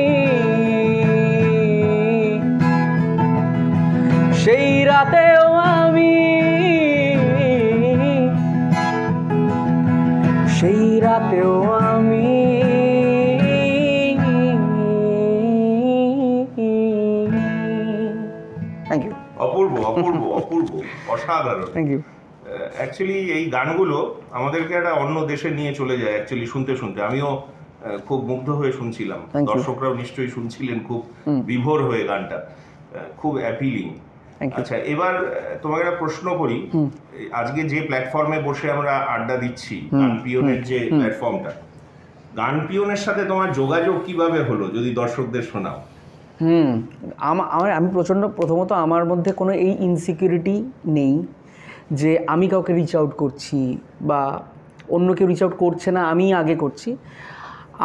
সেই রাতেও আমি, সেই রাতেও আমি। Thank you. অপূর্ব অপূর্ব অপূর্ব, অসাধারণ। Thank you. অ্যাকচুয়ালি এই গানগুলো আমাদেরকে একটা অন্য দেশে নিয়ে চলে যায় অ্যাকচুয়ালি শুনতে শুনতে। আমিও খুব মুগ্ধ হয়ে শুনছিলাম, Thank you. দর্শকরাও নিশ্চয়ই শুনছিলেন খুব বিভোর হয়ে গানটা, খুব অ্যাপিলিং। Thank you. আচ্ছা, এবার তোমাকে একটা প্রশ্ন করি। আজকে যে প্ল্যাটফর্মে বসে আমরা আড্ডা দিচ্ছি, গানপিয়নের যে প্ল্যাটফর্মটা, গানপিয়নের সাথে তোমার যোগাযোগ কিভাবে হলো যদি দর্শকদের শোনাও? আমি প্রথমত আমার মধ্যে কোনো এই ইনসিকিউরিটি নেই যে আমি কাউকে রিচ আউট করছি বা অন্য কেউ রিচ আউট করছে না, আমি আগে করছি।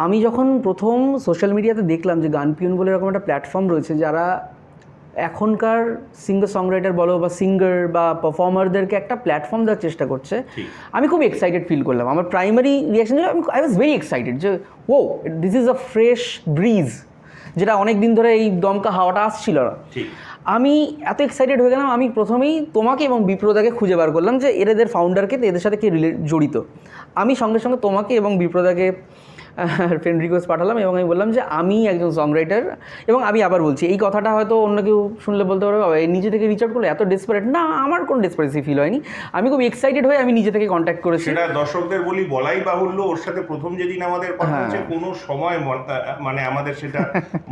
আমি যখন প্রথম সোশ্যাল মিডিয়াতে দেখলাম যে গানপিয়ন বলে এরকম একটা প্ল্যাটফর্ম রয়েছে যারা এখনকার সিঙ্গার সংরাইটার বলো বা সিঙ্গার বা পারফর্মারদেরকে একটা প্ল্যাটফর্ম দেওয়ার চেষ্টা করছে, আমি খুব এক্সাইটেড ফিল করলাম। আমার প্রাইমারি রিয়াকশন ছিল আই ওয়াজ ভেরি এক্সাইটেড যে oh this is a fresh breeze, যেটা অনেক দিন ধরে এই দমকা হাওয়াটা আসছিল না। আমি এত এক্সাইটেড হয়ে গেলাম, আমি প্রথমেই তোমাকে এবং বিপ্রদাকে খুঁজে বার করলাম যে এদের ফাউন্ডারকে, এদের সাথে কে জড়িত। আমি সঙ্গে সঙ্গে তোমাকে এবং বিপ্রদাকে ফ্রেন্ড রিকোয়েস্ট পাঠালাম এবং আমি বললাম যে আমি একজন সংরাইটার। এবং আমি আবার বলছি, এই কথাটা হয়তো অন্য কেউ শুনলে বলতে পারবে বাবা এই নিজে থেকে রিচ আউট করলে এত ডেসপারেট। না, আমার কোনো ডেসপারেসি ফিল হয়নি, আমি খুব এক্সাইটেড হয়ে আমি নিজে থেকে কন্ট্যাক্ট করেছি। সেটা দর্শকদের বলাই বাহুল্য, ওর সাথে প্রথম যেদিন আমাদের কথা হচ্ছে কোনো সময় মানে আমাদের সেটা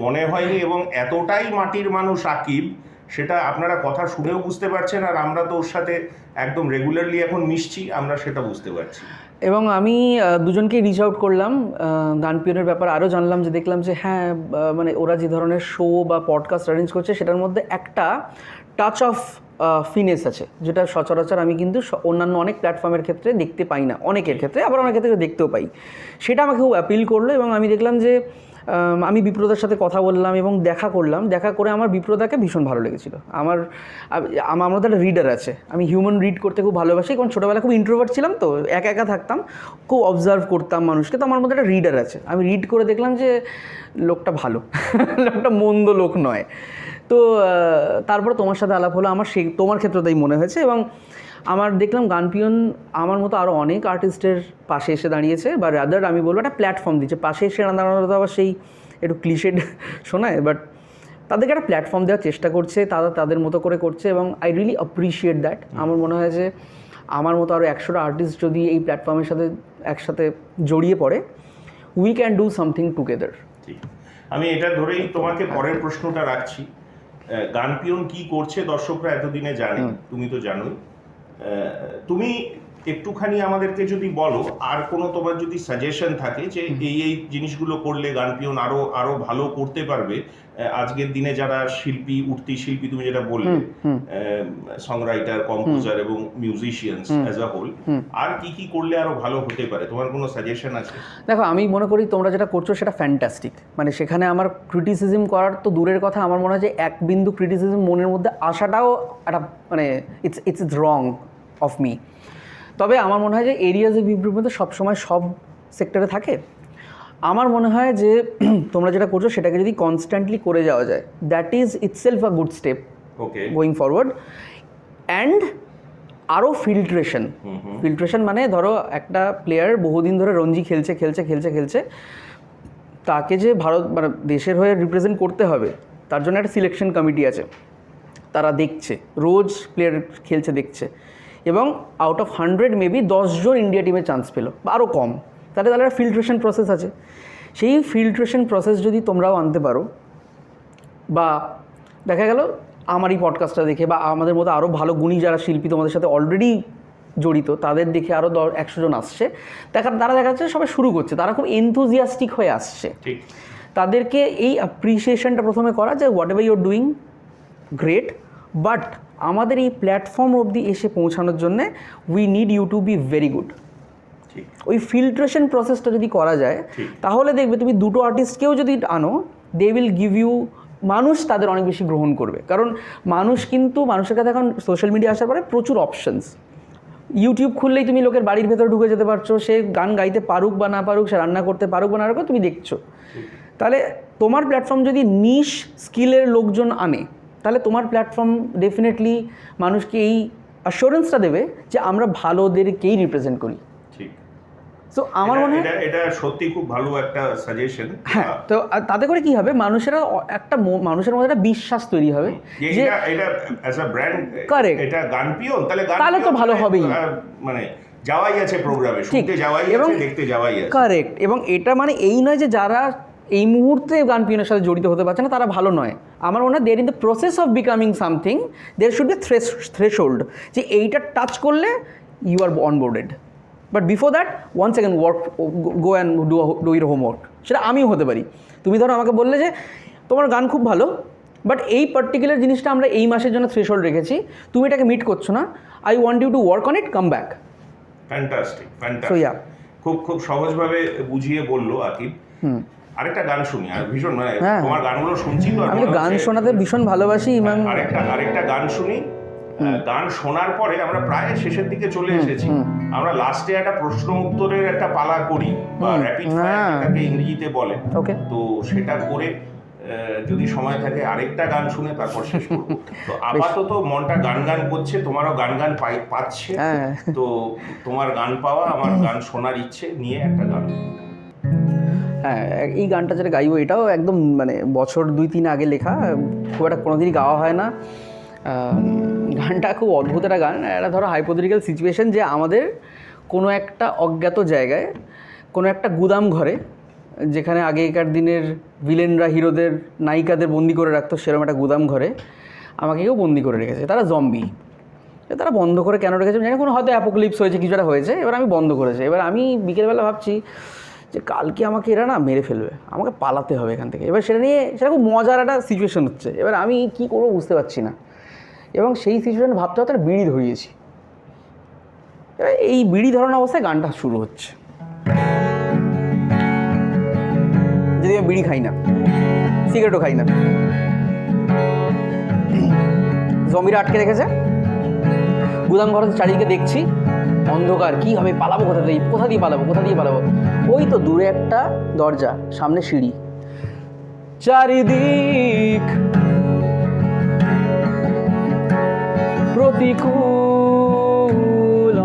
মনে হয়নি, এবং এতটাই মাটির মানুষ আকিব, সেটা আপনারা কথা শুনেও বুঝতে পারছেন, আর আমরা তো ওর সাথে একদম রেগুলারলি এখন মিশছি, আমরা সেটা বুঝতে পারছি। এবং আমি দুজনকেই রিচ আউট করলাম, গানপিয়নের ব্যাপারে আরও জানলাম, যে দেখলাম যে হ্যাঁ মানে ওরা যে ধরনের শো বা পডকাস্ট অ্যারেঞ্জ করছে সেটার মধ্যে একটা টাচ অফ ফিনেস আছে, যেটা সচরাচর আমি কিন্তু অন্যান্য অনেক প্ল্যাটফর্মের ক্ষেত্রে দেখতে পাই না, অনেকের ক্ষেত্রে, আবার অনেকের ক্ষেত্রে দেখতেও পাই। সেটা আমাকে খুব অ্যাপিল করলো এবং আমি দেখলাম যে আমি বিপ্রদার সাথে কথা বললাম এবং দেখা করলাম। দেখা করে আমার বিপ্রদাকে ভীষণ ভালো লেগেছিল। আমার মধ্যে একটা রিডার আছে, আমি হিউম্যান রিড করতে খুব ভালোবাসি, কারণ ছোটোবেলায় খুব ইন্ট্রোভার্ট ছিলাম, তো একা একা থাকতাম, খুব অবজার্ভ করতাম মানুষকে, তো আমার মধ্যে একটা রিডার আছে। আমি রিড করে দেখলাম যে লোকটা ভালো, লোকটা মন্দ লোক নয়। তো তারপরে তোমার সাথে আলাপ হলো, আমার তোমার ক্ষেত্রে তাই মনে হয়েছে। এবং আমার দেখলাম গানপিয়ন আমার মতো আরও অনেক আর্টিস্টের পাশে এসে দাঁড়িয়েছে, বা রাদার আমি বলবো একটা প্ল্যাটফর্ম দিচ্ছে। পাশে এসে দাঁড়ানো তো আবার সেই একটু ক্লিশেড শোনায়, বাট তাদেরকে একটা প্ল্যাটফর্ম দেওয়ার চেষ্টা করছে, তারা তাদের মতো করে করছে, এবং আই রিয়েলি অ্যাপ্রিসিয়েট দ্যাট। আমার মনে হয় যে আমার মতো আরও 100টা আর্টিস্ট যদি এই প্ল্যাটফর্মের সাথে একসাথে জড়িয়ে পড়ে, we can do something together. ঠিক, আমি এটা ধরেই তোমাকে পরের প্রশ্নটা রাখছি। গানপিয়ন কি করছে দর্শকরা এতদিনে জানে, তুমি তো জানোই। তুমি একটুখানি আমাদেরকে যদি বলো, আর কোনো তোমার যদি সাজেশন থাকে যে এই জিনিসগুলো করলে গানপিয়ন আরো ভালো করতে পারবে, আজকের দিনে যারা শিল্পী, উঠতি শিল্পী, তুমি যেটা বললে সংরাইটার, কম্পোজার এবং মিউজিশিয়ানস অ্যাজ আ হোল, আর কি করলে আরো ভালো হতে পারে, তোমার কোনো সাজেশন আছে? দেখো, আমি মনে করি তোমরা যেটা করছো সেটা ফ্যান্টাস্টিক। মানে সেখানে আমার ক্রিটিসিজম করার তো দূরের কথা, আমার মনে হয় যে এক বিন্দু ক্রিটিসিজম মনের মধ্যে আসাটাও একটা মানে ইটস রং অফ মি। তবে আমার মনে হয় যে এরিয়াজ অফ ইমপ্রুভমেন্ট সবসময় সব সেক্টরে থাকে। আমার মনে হয় যে তোমরা যেটা করছো সেটাকে যদি কনস্ট্যান্টলি করে যাওয়া যায়, that is itself a good step going forward. And আরও ফিল্ট্রেশন মানে ধরো একটা প্লেয়ার বহুদিন ধরে রঞ্জি খেলছে, তাকে যে ভারত মানে দেশের হয়ে রিপ্রেজেন্ট করতে হবে তার জন্য একটা সিলেকশন কমিটি আছে, তারা দেখছে, রোজ প্লেয়ার খেলছে দেখছে, এবং আউট অফ 100 মেবি 10 জন ইন্ডিয়া টিমে চান্স পেলো বা আরও কম, তাহলে একটা ফিল্ট্রেশন প্রসেস আছে। সেই ফিল্ট্রেশন প্রসেস যদি তোমরাও আনতে পারো, বা দেখা গেল আমার এই পডকাস্টটা দেখে বা আমাদের মতো আরও ভালো গুণী যারা শিল্পী তোমাদের সাথে অলরেডি জড়িত তাদের দেখে আরও 100 জন আসছে, তারা দেখা যাচ্ছে সবাই শুরু করছে, তারা খুব এনথুজিয়াস্টিক হয়ে আসছে। তাদেরকে এই অ্যাপ্রিসিয়েশনটা প্রথমে করা যে whatever you're doing great, but আমাদের এই প্ল্যাটফর্ম অবধি এসে পৌঁছানোর জন্যে we need you to be very good. ওই ফিল্ট্রেশন প্রসেসটা যদি করা যায় তাহলে দেখবে তুমি দুটো আর্টিস্টকেও যদি আনো, দে উইল গিভ ইউ, মানুষ তাদের অনেক বেশি গ্রহণ করবে। কারণ মানুষের কাছে এখন সোশ্যাল মিডিয়া আসার পরে প্রচুর অপশনস, ইউটিউব খুললেই তুমি লোকের বাড়ির ভেতরে ঢুকে যেতে পারছো, সে গান গাইতে পারুক বা না পারুক, সে রান্না করতে পারুক বা না পারুক, তুমি দেখছো। তাহলে তোমার প্ল্যাটফর্ম যদি নিশ স্কিলের লোকজন আনে, তাহলে তোমার প্ল্যাটফর্ম ডেফিনেটলি মানুষকে এই অ্যাসুরেন্সটা দেবে যে আমরা ভালোদেরকেই রিপ্রেজেন্ট করি। তো আমার মনে হয় এটা সত্যি খুব ভালো একটা সাজেশন। হ্যাঁ, তো তাতে করে কি হবে, মানুষের মধ্যে একটা বিশ্বাস তৈরি হবে যে এটা অ্যাজ আ ব্র্যান্ড, কারেক্ট, এটা গানপিয়ন, তাহলে তো ভালো হবেই, মানে যাওয়াই আছে প্রোগ্রামে, শুনতে যাওয়াই আছে, দেখতে যাওয়াই আছে। কারেক্ট। এবং এটা মানে এই নয় যে যারা এই মুহূর্তে গানপিয়নের সাথে জড়িত হতে পারছে না তারা ভালো নয়। আমার মনে হয় there in the process of becoming something there should be threshold, যে এইটা টাচ করলে you are onboarded, but before that one second go and do your homework. সেটা আমিও হতে পারি। তুমি ধরো আমাকে বললে যে তোমার গান খুব ভালো, বাট এই পার্টিকুলার জিনিসটা আমরা এই মাসের জন্য থ্রেশহোল্ড রেখেছি, তুমি এটাকে মিট করছো না, I want you to work on it, come back. Fantastic. So yeah, খুব সহজভাবে বুঝিয়ে বললো আকিব। আরেকটা গান শুনি, আর ভীষণ মানে তোমার গানগুলো শুনছি তো, আমি গান শোনাতে ভীষণ ভালোবাসি। আরেকটা গান শুনি। গান শোনার পরে আমরা প্রায় শেষের দিকে চলে এসেছি, আমরা লাস্টে একটা প্রশ্ন উত্তরের একটা পালা করি, বা র্যাপিড ফায়ার যেটাকে ইংরেজিতে বলে, তো সেটা করে যদি সময় থাকে আরেকটা গান শুনে তারপর শেষ করবো। তো আপাতত মনটা গান করছে, তোমারও গান পাচ্ছে, তো তোমার গান পাওয়া, আমার গান শোনার ইচ্ছে নিয়ে একটা গান। হ্যাঁ, এই গানটা যেটা গাইবো এটাও একদম মানে বছর 2-3 আগে লেখা, খুব একটা কোনোদিনই গাওয়া হয় না। গানটা খুব অদ্ভুত একটা গান। একটা ধরো হাইপোথেটিক্যাল সিচুয়েশন, যে আমাদের কোনো একটা অজ্ঞাত জায়গায়, কোনো একটা গুদাম ঘরে, যেখানে আগেকার দিনের ভিলেনরা হিরোদের নায়িকাদের বন্দি করে রাখতো, সেরকম একটা গুদাম ঘরে আমাকে কেউ বন্দি করে রেখেছে। তারা জম্বি, তারা বন্ধ করে কেন রেখেছে জানি, কোনো হয়তো অ্যাপোক্যালিপস হয়েছে, কিছুটা হয়েছে, এবার আমি বন্ধ করেছি। এবার আমি বিকেলবেলা ভাবছি যে কালকে আমাকে এরা না মেরে ফেলবে, আমাকে পালাতে হবে এখান থেকে। এবার সেটা খুব মজার একটা সিচুয়েশন হচ্ছে, এবার আমি কী করবো বুঝতে পারছি না, এবং সেই সিচুয়েশন ভাবতে ভাবতে বিড়ি ধরিয়েছি। এবার এই বিড়ি ধরানো অবস্থায় গানটা শুরু হচ্ছে। যদি আমি বিড়ি খাই না, সিগারেটও খাই না, জমিরা আটকে রেখেছে গুদাম ঘরের চারিদিকে, দেখছি অন্ধকার, কি হবে, পালাবো কোথা দিয়ে পালাবো। ওই তো দূরে একটা দরজা, সামনে সিঁড়ি, চারিদিক প্রতিকূল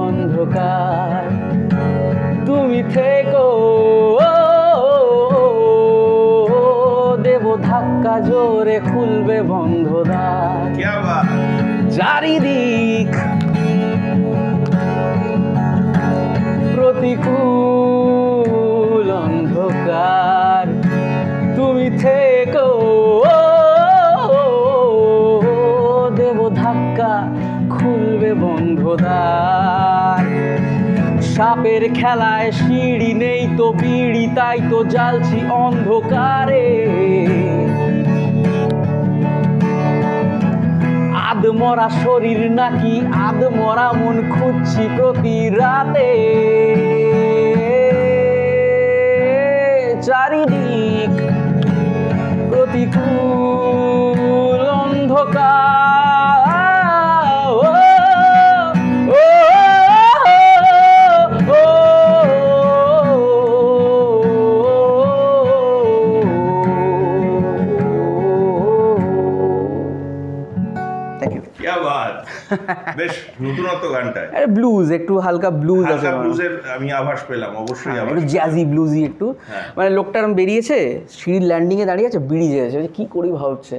অন্ধকার, তুমি থেকো, দেব ধাক্কা, জোরে খুলবে বন্ধ দ্বার, চারিদিক প্রতিকূল অন্ধকার, তুমি থেকো, দেব ধাক্কা, খুলবে বন্ধ দ্বার। সাপের খেলায় সিঁড়ি নেই তো বিড়ি, তাই তো জ্বালছি অন্ধকারে, আধমরা শরীর নাকি আধমরা মন খুঁজছি প্রতি রাতে, চারিদিক প্রতিকূল অন্ধকার, থ্যাংক ইউ। ইয়া বাত, বেশ নতুনত্ব গানটায় আরে ব্লুজ, একটু হালকা ব্লুজ আছে, হালকা ব্লুজের আমি আভাস পেলাম, অবশ্যই আভাস একটু জ্যাজি ব্লুজি একটু। হ্যাঁ। মানে লোকটা এরম বেরিয়েছে, সিঁড়ির ল্যান্ডিংয়ে দাঁড়িয়ে আছে, বিড়ি জেগেছে, কি করি ভাবছে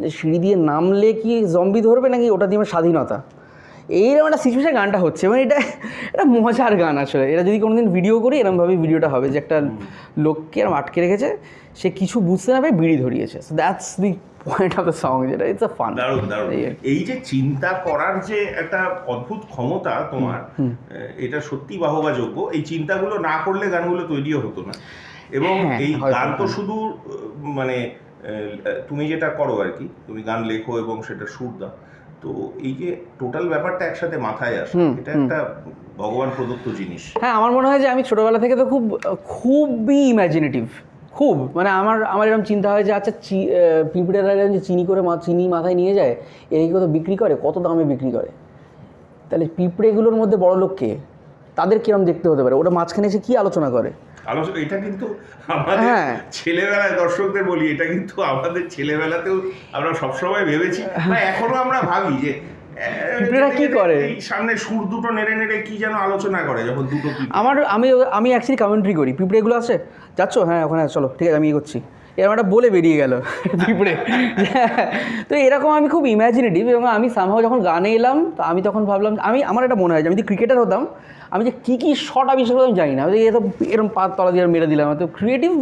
যে সিঁড়ি দিয়ে নামলে কি জম্বি ধরবে নাকি ওটা দিয়ে আমার স্বাধীনতা, এইরকম একটা সিচুয়েশন গানটা হচ্ছে। মানে এটা একটা মজার গান আসলে। এটা যদি কোনোদিন ভিডিও করি এরকমভাবেই ভিডিওটা হবে, যে একটা লোককে এরম আটকে রেখেছে, সে কিছু বুঝতে না পেরে বিড়ি ধরিয়েছে। So that's the point of the song, যেটা ইটস আ ফান। দারুণ দারুণ। এই যে চিন্তা করার যে একটা অদ্ভুত ক্ষমতা তোমার, এটা সত্যি বাহবাযোগ্য। এই চিন্তাগুলো না করলে গানগুলো তৈরিও হতো না। এবং এই গান তো শুধু মানে তুমি যেটা করো আর কি, তুমি গান লেখো এবং সেটা সুর দাও, তো এই যে টোটাল ব্যাপারটা একসাথে মাথায় আসে, এটা একটা ভগবান প্রদত্ত জিনিস। হ্যাঁ, আমার মনে হয় যে আমি ছোটোবেলা থেকে তো খুবই ইম্যাজিনেটিভ, খুব। মানে আমার এরকম চিন্তা হয় যে আচ্ছা পিঁপড়েরা যে চিনি মাথায় নিয়ে যায়, এদিকে তো বিক্রি করে, কত দামে বিক্রি করে, তাহলে পিঁপড়েগুলোর মধ্যে বড় লোক কে, তাদের কিরম দেখতে হতে পারে, ওটা মাঝখানে এসে কী আলোচনা করে। এটা কিন্তু আমাদের ছেলেবেলায়, দর্শকদের বলি, এটা কিন্তু আমাদের ছেলেবেলাতেও আমরা সবসময় ভেবেছি, না এখনো আমরা ভাবি যে পিঁপড়েরা কি করে, সামনে সুর দুটো নেড়ে নেড়ে কি যেন আলোচনা করে যখন দুটো। আমি অ্যাকচুয়ালি কমেন্ট্রি করি, পিঁপড়েগুলো আছে, যাচ্ছ, হ্যাঁ ওখানে চলো, ঠিক আছে আমি এগোচ্ছি, এরকম একটা বলে বেরিয়ে গেল পিঁপড়ে। তো এরকম আমি খুব ইম্যাজিনেটিভ। এবং আমি সামহাও যখন গানে এলাম, তো আমি তখন ভাবলাম, আমার এটা মনে হয় যে আমি যদি ক্রিকেটার হতাম, আমি যে কী কী শট আবিষ্কার করতাম জানি না, এরকম পা তলা দিয়ে মেরে দিলাম। তো ক্রিয়েটিভ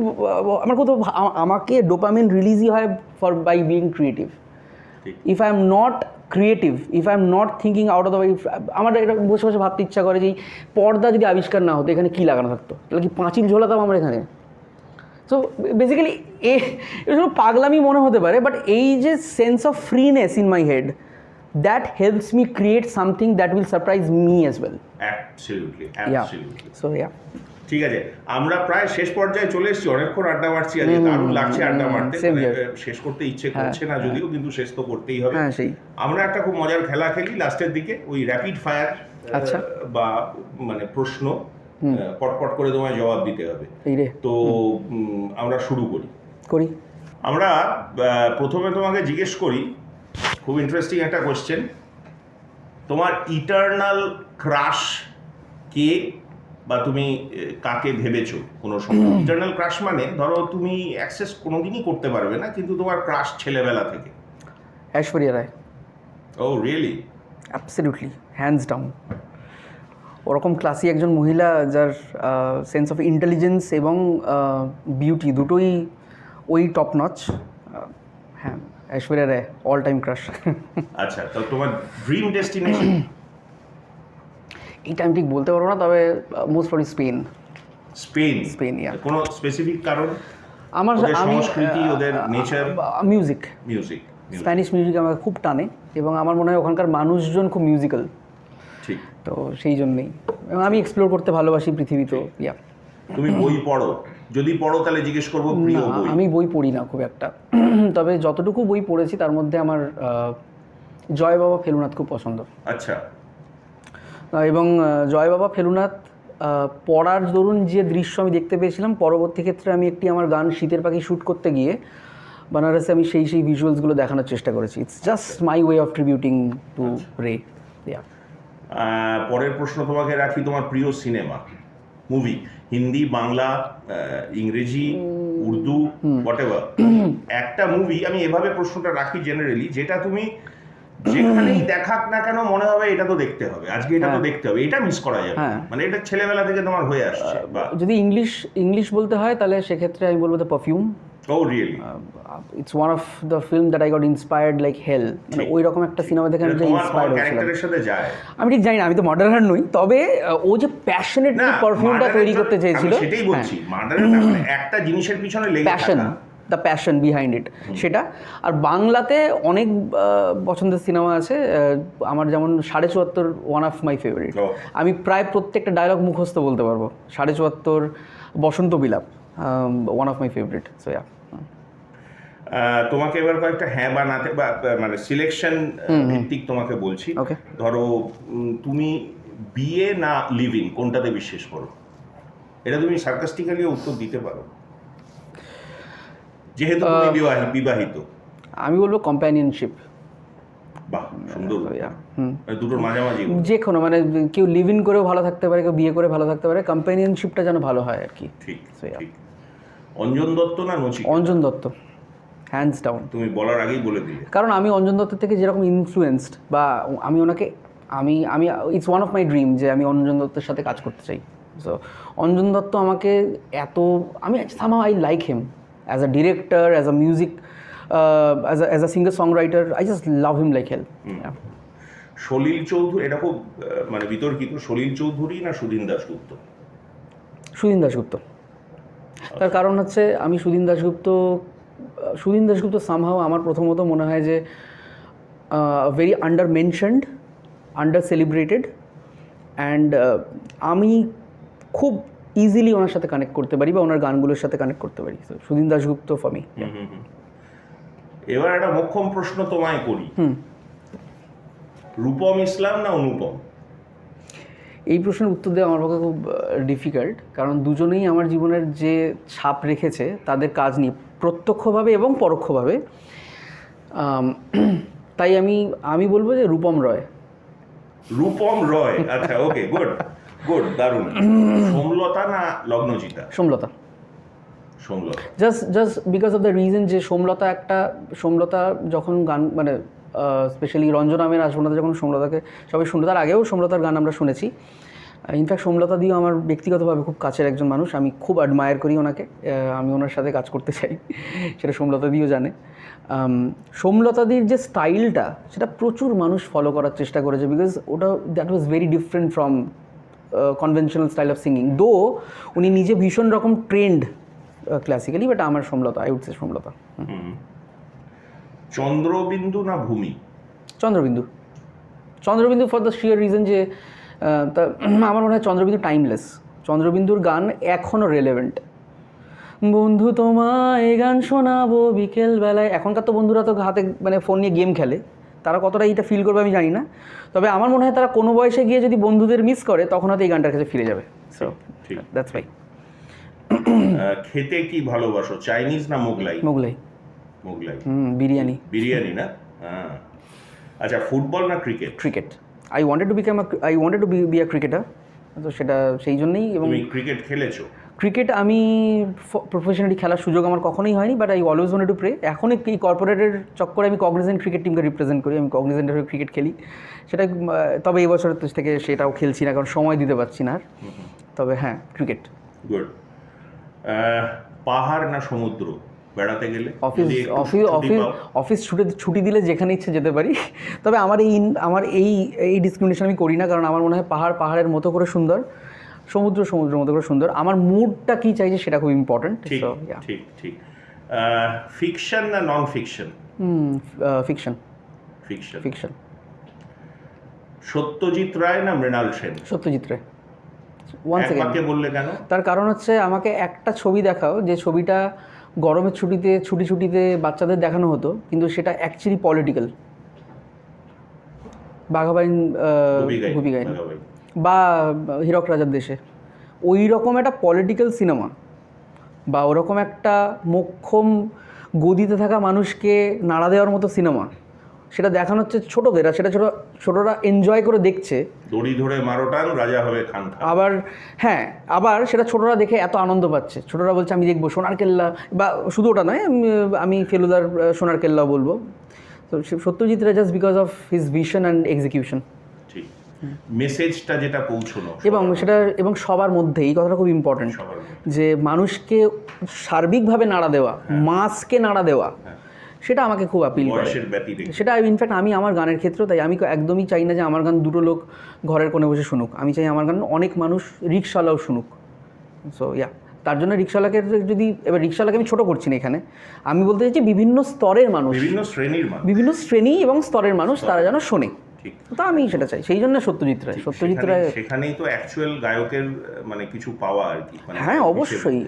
আমার কোথাও, আমাকে ডোপামিন রিলিজই হয় by being creative. If I am not creative, if I am not thinking out of the, আমার এটা বসে বসে ভাবতে ইচ্ছা করে যে পর্দা যদি আবিষ্কার না হতো, এখানে কী লাগানো থাকতো, তাহলে কি পাঁচিল ঝোলাতাম আমরা এখানে। সো বেসিক্যালি এগুলো পাগলামি মনে হতে পারে, বাট এই যে sense of freeness in my head, that helps me create something that will surprise me as well. Absolutely, absolutely. So yeah, ঠিক আছে, আমরা প্রায় শেষ পর্যায়ে চলে এসেছি, অনেকক্ষণ আড্ডা মারছি, আজকে দারুণ লাগছে আড্ডা মারতে। শেষ করতে ইচ্ছে করছে না যদিও, কিন্তু শেষ তো করতেই হবে। আমরা একটা খুব মজার খেলা খেলি লাস্টের দিকে, ওই র্যাপিড ফায়ার, বা মানে প্রশ্ন পটপট করে তোমায় জবাব দিতে হবে। তো আমরা শুরু করি। আমরা প্রথমে তোমাকে জিজ্ঞেস করি, খুব ইন্টারেস্টিং একটা কোয়েশ্চেন, তোমার ইটারনাল ক্রাশ কে, বা তুমি কাকে ভেবেছো কোনো সময়? ইটারনাল ক্রাশ মানে ধরো তুমি অ্যাক্সেস কোনোদিনই করতে পারবে না, কিন্তু তোমার ক্রাশ ছেলেবেলা থেকে। ঐশ্বরিয়া রায়। ও রিয়েলি? Absolutely, hands down. ওরকম ক্লাসি একজন মহিলা, যার সেন্স অফ ইন্টেলিজেন্স এবং বিউটি দুটোই ওই টপ নচ। হ্যাঁ, Aishwarya Rai all time crush. আচ্ছা, তো তোমার ড্রিম ডেস্টিনেশন? এইটা আমি ঠিক বলতে পারবো না, তবে মোস্ট প্রবলি স্পেন। কোনো স্পেসিফিক কারণ? আমার সংস্কৃতি, ওদের নেচার, মিউজিক, স্প্যানিশ মিউজিক আমার খুব টানে, এবং আমার মনে হয় ওখানকার মানুষজন খুব মিউজিক্যাল। ঠিক, তো সেই জন্যেই, এবং আমি এক্সপ্লোর করতে ভালোবাসি পৃথিবী। তো ইয়া। তুমি বই পড়ো? যদি পড়ো তাহলে জিজ্ঞেস করবো প্রিয় বই। আমি বই পড়ি না খুব একটা, তবে যতটুকু বই পড়েছি তার মধ্যে আমার জয় বাবা ফেলুনাথ খুব পছন্দ। আচ্ছা। এবং জয় বাবা ফেলুনাথ পড়ার দরুন যে দৃশ্য আমি দেখতে পেয়েছিলাম, পরবর্তী ক্ষেত্রে আমি আমার গান শীতের পাখি শ্যুট করতে গিয়ে বানারসে আমি সেই ভিজুয়ালসগুলো দেখানোর চেষ্টা করেছি। It's just my way of tributing to Ray. পরের প্রশ্ন তোমাকে রাখি, তোমার প্রিয় সিনেমা, মুভি, হিন্দি, বাংলা, ইংরেজি, উর্দু, হোয়াটএভার, একটা মুভি, আমি এভাবে প্রশ্নটা রাখি জেনারেলি, যেটা তুমি যেখানেই দেখাক না কেন মনে হবে এটা তো দেখতে হবে, আজকে এটা তো দেখতে হবে, এটা মিস করা যাবে, মানে এটা ছেলেবেলা থেকে তোমার হয়ে আসছে। যদি ইংলিশ বলতে হয় তাহলে সেক্ষেত্রে আমি বলবো the perfume. Oh really? It's one of the film that I got inspired like hell. মানে ওই রকম একটা সিনেমা দেখে আমি ইন্সপায়ার্ড হয়েছিলাম। ক্যারেক্টারের সাথে যায়, আমি ঠিক জানি না, আমি তো মার্ডারার নই, তবে ও যে প্যাশনেটলি পারফিউমটা তৈরি করতে চেয়েছিল, সেটাই বলছি, মার্ডারার না, মানে একটা জিনিসের পিছনে লেগে থাকা, দ্য প্যাশন বিহাইন্ড ইট, সেটা। আর বাংলাতে অনেক পছন্দের সিনেমা আছে আমার, যেমন 74 ওয়ান অফ মাই ফেভারিট। আমি প্রায় প্রত্যেকটা ডায়লগ মুখস্থ বলতে পারবো। 74, বসন্ত বিলাপ, one of my favourite. So yeah. তোমাকে এবার কয়েকটা হ্যাঁ বা নাতে, বা মানে সিলেকশন ভিত্তিক তোমাকে বলছি। ধরো তুমি বিয়ে না লিভিং, কোনটাতে বিশ্বাস করো? এটা তুমি সার্কাস্টিক্যালি উত্তর দিতে পারো, যেহেতু তুমি বিবাহিত। আমি বলবো কম্প্যানিয়নশিপ। বাহ, সুন্দর হুম, মানে দুটোর মাঝামাঝি। যে কোনো মানে কেউ লিভ ইন করেও ভালো থাকতে পারে, কেউ বিয়ে করে ভালো থাকতে পারে, কম্প্যানিয়নশিপটা যেন ভালো হয় আর কি। ঠিক So, yeah. ঠিক। অঞ্জন দত্ত না নচিকেতা? Anjan Dutt, hands down. তুমি বলার আগেই বলে দিলে। কারণ আমি অঞ্জন দত্তের থেকে যেরকম ইনফ্লুয়েন্সড, বা আমি ওনাকে আমি আমি it's one of my dream যে আমি অঞ্জন দত্তের সাথে কাজ করতে চাই। সো অঞ্জন দত্ত আমাকে এত, আমি somehow I like him as a director, as a music, as a singer song writer, I just love him like hell. Salil Chowdhury, এটা খুব মানে বিতর্কিত, সলিল চৌধুরী না সুধীন দাশগুপ্ত? সুধীন দাশগুপ্ত। তার কারণ হচ্ছে আমি সুধীন দাশগুপ্ত সামহাও আমার প্রথমত মনে হয় যে very under mentioned, under celebrated, and আমি খুব ইজিলি ওনার সাথে কানেক্ট করতে পারি বা ওনার গানগুলোর সাথে কানেক্ট করতে পারি। So, Sudhin Dasgupta for me. এবার একটা মোক্ষম প্রশ্ন তোমায় করি, রূপম ইসলাম না অনুপম? এই প্রশ্নের উত্তর দেওয়া আমার পক্ষে খুব ডিফিকাল্ট, কারণ দুজনেই আমার জীবনের যে ছাপ রেখেছে তাদের কাজ নিয়ে প্রত্যক্ষভাবে এবং পরোক্ষভাবে। তাই আমি বলবো যে রূপম রয়। রূপম রয়, আচ্ছা, ওকে, গুড গুড, দারুণ। সোমলতা না Lagnajita? Somlata. Somlata. Just because of the reason যে সোমলতা যখন গান মানে স্পেশালি রঞ্জনামের আসবনাতে যখন সোমলতাকে সবাই শুনতো, তার আগেও সোমলতার গান আমরা শুনেছি। ইনফ্যাক্ট সোমলতা দিয়েও আমার ব্যক্তিগতভাবে খুব কাছের একজন মানুষ, আমি খুব অ্যাডমায়ার করি ওনাকে, আমি ওনার সাথে কাজ করতে চাই, সেটা সোমলতা দিও জানে। সোমলতাদির যে স্টাইলটা সেটা প্রচুর মানুষ ফলো করার চেষ্টা করেছে, বিকজ ওটা that was very different from conventional style of singing, though উনি নিজে ভীষণ রকম ট্রেন্ড ক্লাসিক্যালি, বাট আমার Somlata, I would say Somlata. Chandrabindoo না ভূমি? Chandrabindu for the shear reason যে আমার মনে হয় চন্দ্রবিন্দু টাইমলেস। চন্দ্রবিন্দুর গান এখনও রেলেভেন্ট। বন্ধু তোমায় গান শোনাবো বিকেলবেলায়, এখনকার তো বন্ধুরা তো হাতে মানে ফোন নিয়ে গেম খেলে, তারা কতটা এইটা ফিল করবে আমি জানি না, তবে আমার মনে হয় তারা কোনো বয়সে গিয়ে যদি বন্ধুদের মিস করে তখন হয়তো এই গানটার কাছে ফিরে যাবে। So that's why. খেতে কি ভালোবাসো, চাইনিজ না মোগলাই? মোগলাই। বিরিয়ানি না? হ্যাঁ। আচ্ছা, ফুটবল না cricket? Cricket. I wanted to be a cricketer, তো সেটা সেই জন্যই। এবং তুমি ক্রিকেট খেলেছো? ক্রিকেট আমি প্রফেশনালি খেলার সুযোগ আমার কখনোই হয়নি, but I always wanted to play. এখন এই কর্পোরেটের চক্করে আমি কগনিজেন্ট ক্রিকেট টিমকে রিপ্রেজেন্ট করি, আমি কগনিজেন্টের হয়ে ক্রিকেট খেলি, সেটা তবে এই বছর থেকে সেটাও খেলছি না, কারণ সময় দিতে পারছি না আর। তবে হ্যাঁ, ক্রিকেট। গুড। পাহাড় না সমুদ্র বেড়াতে গেলে? অফিস ছুটি দিলে যেখানে ইচ্ছে যেতে পারি, তবে আমার এই ডিসক্রিমিনেশন আমি করি না, কারণ আমার মনে হয় পাহাড়ের মতো করে সুন্দর, সমুদ্রের মতো করে সুন্দর। আমার মুডটা কী চাইছে সেটা খুব ইম্পর্টেন্ট। ঠিক। ফিকশন না non fiction? Fiction. Satyajit Ray না মৃণাল সেন? সত্যজিৎ রায়। একবারে বললে কেন? তার কারণ হচ্ছে আমাকে একটা ছবি দেখাও যে ছবিটা গরমের ছুটিতে বাচ্চাদের দেখানো হতো, কিন্তু সেটা অ্যাকচুয়ালি পলিটিক্যাল। বাঘাবাইন, ভূমিগাইন বা হীরক রাজার দেশে, ওই রকম একটা পলিটিক্যাল সিনেমা বা ওরকম একটা মোক্ষম গদিতে থাকা মানুষকে নাড়া দেওয়ার মতো সিনেমা, সেটা দেখানো হচ্ছে ছোটদের, আর সেটা ছোটরা এনজয় করে দেখছে। দড়ি ধরে মারোটান রাজা হবে খান। আবার সেটা ছোটরা দেখে এত আনন্দ পাচ্ছে, ছোটরা বলছে আমি দেখবো সোনার কেল্লা, বা শুধু ওটা নয়, আমি ফেলুদার সোনার কেল্লাও বলবো। তো Satyajit Ray just because of his vision and execution. ঠিক, মেসেজটা যেটা পৌঁছানো এবং সবার মধ্যে এই কথাটা খুব ইম্পর্টেন্ট, যে মানুষকে সার্বিকভাবে নাড়া দেওয়া, মাসকে নাড়া দেওয়া, সেটা আমাকে খুব আপিল করে। সেটা ইনফ্যাক্ট আমি আমার গানের ক্ষেত্রেও তাই, আমি একদমই চাই না যে আমার গান দুটো লোক ঘরের কোণে বসে শুনুক, আমি চাই আমার গান অনেক মানুষ রিক্সাওয়ালাও শুনুক। সো তার জন্য রিক্সাওয়ালাকে এবার রিক্সাওয়ালাকে আমি ছোটো করছি না এখানে, আমি বলতে চাইছি বিভিন্ন স্তরের মানুষ, বিভিন্ন শ্রেণী এবং স্তরের মানুষ তারা যেন শোনে, তো আমি সেটা চাই। সেই জন্য সত্যজিৎ রায় সেখানেই তো অ্যাকচুয়াল গায়কের মানে কিছু পাওয়া আর কি। হ্যাঁ, অবশ্যই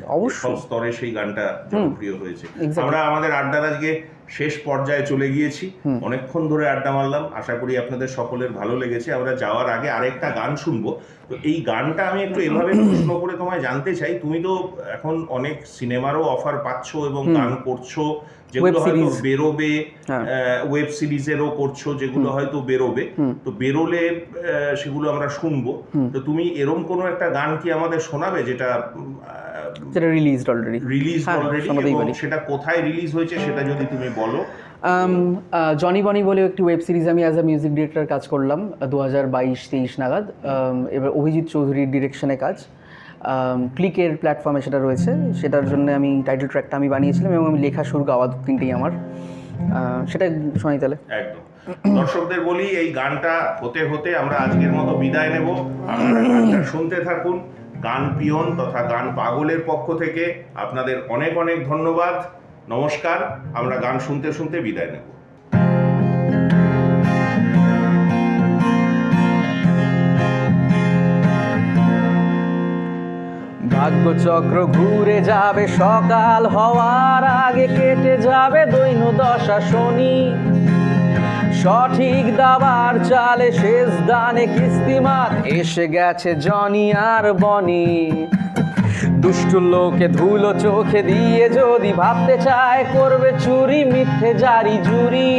স্তরে সেই গানটা জনপ্রিয় হয়েছে। আমরা আমাদের আড্ডার আজকে শেষ পর্যায়ে চলে গিয়েছি। অনেকক্ষণ ধরে আড্ডা মারলাম, আশা করি আপনাদের সকলের ভালো লেগেছে। আমরা যাওয়ার আগে আরেকটা গান শুনবো। তো এই গানটা আমি একটু এভাবে প্রশ্ন করে তোমায় জানতে চাই, তুমি তো এখন অনেক সিনেমারও অফার পাচ্ছ এবং গান করছো যেগুলো হয়তো বেরোবে, ওয়েব সিরিজেরও করছো যেগুলো হয়তো বেরোবে, তো বেরোলে সেগুলো আমরা শুনবো। তো তুমি এরকম কোনো একটা গান কি আমাদের শোনাবে যেটা রিলিজড অলরেডি? এবং সেটা কোথায় রিলিজ হয়েছে সেটা যদি তুমি বলো। জনি বনি বলে একটি ওয়েব সিরিজ আমি অ্যাজ আ মিউজিক ডিরেক্টর কাজ করলাম 2022-23 নাগাদ। এবার অভিজিৎ চৌধুরীর ডিরেকশনে কাজ, ক্লিকের প্ল্যাটফর্মে সেটা রয়েছে। সেটার জন্য আমি টাইটেল ট্র্যাকটা আমি বানিয়েছিলাম এবং আমি লেখা সুর গাওয়া তিনটেই আমার। সেটা শোনাই তাহলে। একদম, দর্শকদের বলি এই গানটা হতে হতে আমরা আজকের মতো বিদায় নেব। আপনারা গানটা শুনতে থাকুন। গান পিয়ন তথা গান পাগলের পক্ষ থেকে আপনাদের অনেক অনেক ধন্যবাদ। নমস্কার, আমরা গান শুনতে শুনতে বিদায় নেব। ভাগ্যচক্র ঘুরে যাবে, সকাল হওয়ার আগে কেটে যাবে দৈন্য দশা শনি। সঠিক দাবার চালে শেষ দানে কিস্তিমাত এসে গেছে জনি আর বনি। দুষ্টু লোকে ধুলো চোখে দিয়ে যদি ভাবতে চায় করবে চুরি, মিথ্যে জারি জুরি।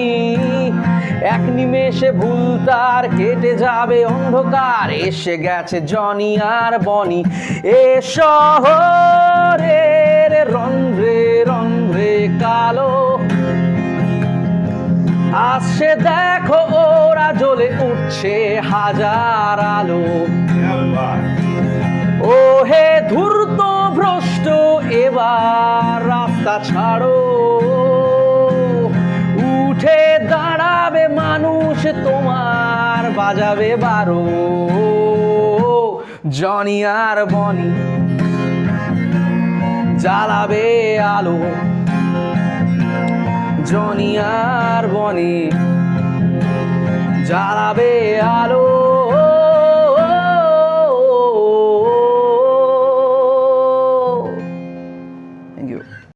এক নিমেষে ভুল তার কেটে যাবে অন্ধকার, এসে গেছে জনি আর বনি। এ শহরের রন্ধ্রে রন্ধ্রে কালো আসছে দেখো, ওরা জ্বলে উঠছে হাজার আলো। ও হে ধূর্ত ভ্রষ্ট, এবার রাস্তা ছাড়ো। উঠে দাঁড়াবে মানুষ, তোমার বাজাবে বারো। জনি আর বনি জ্বালাবে আলো, জনি আর বনি জ্বালাবে আলো।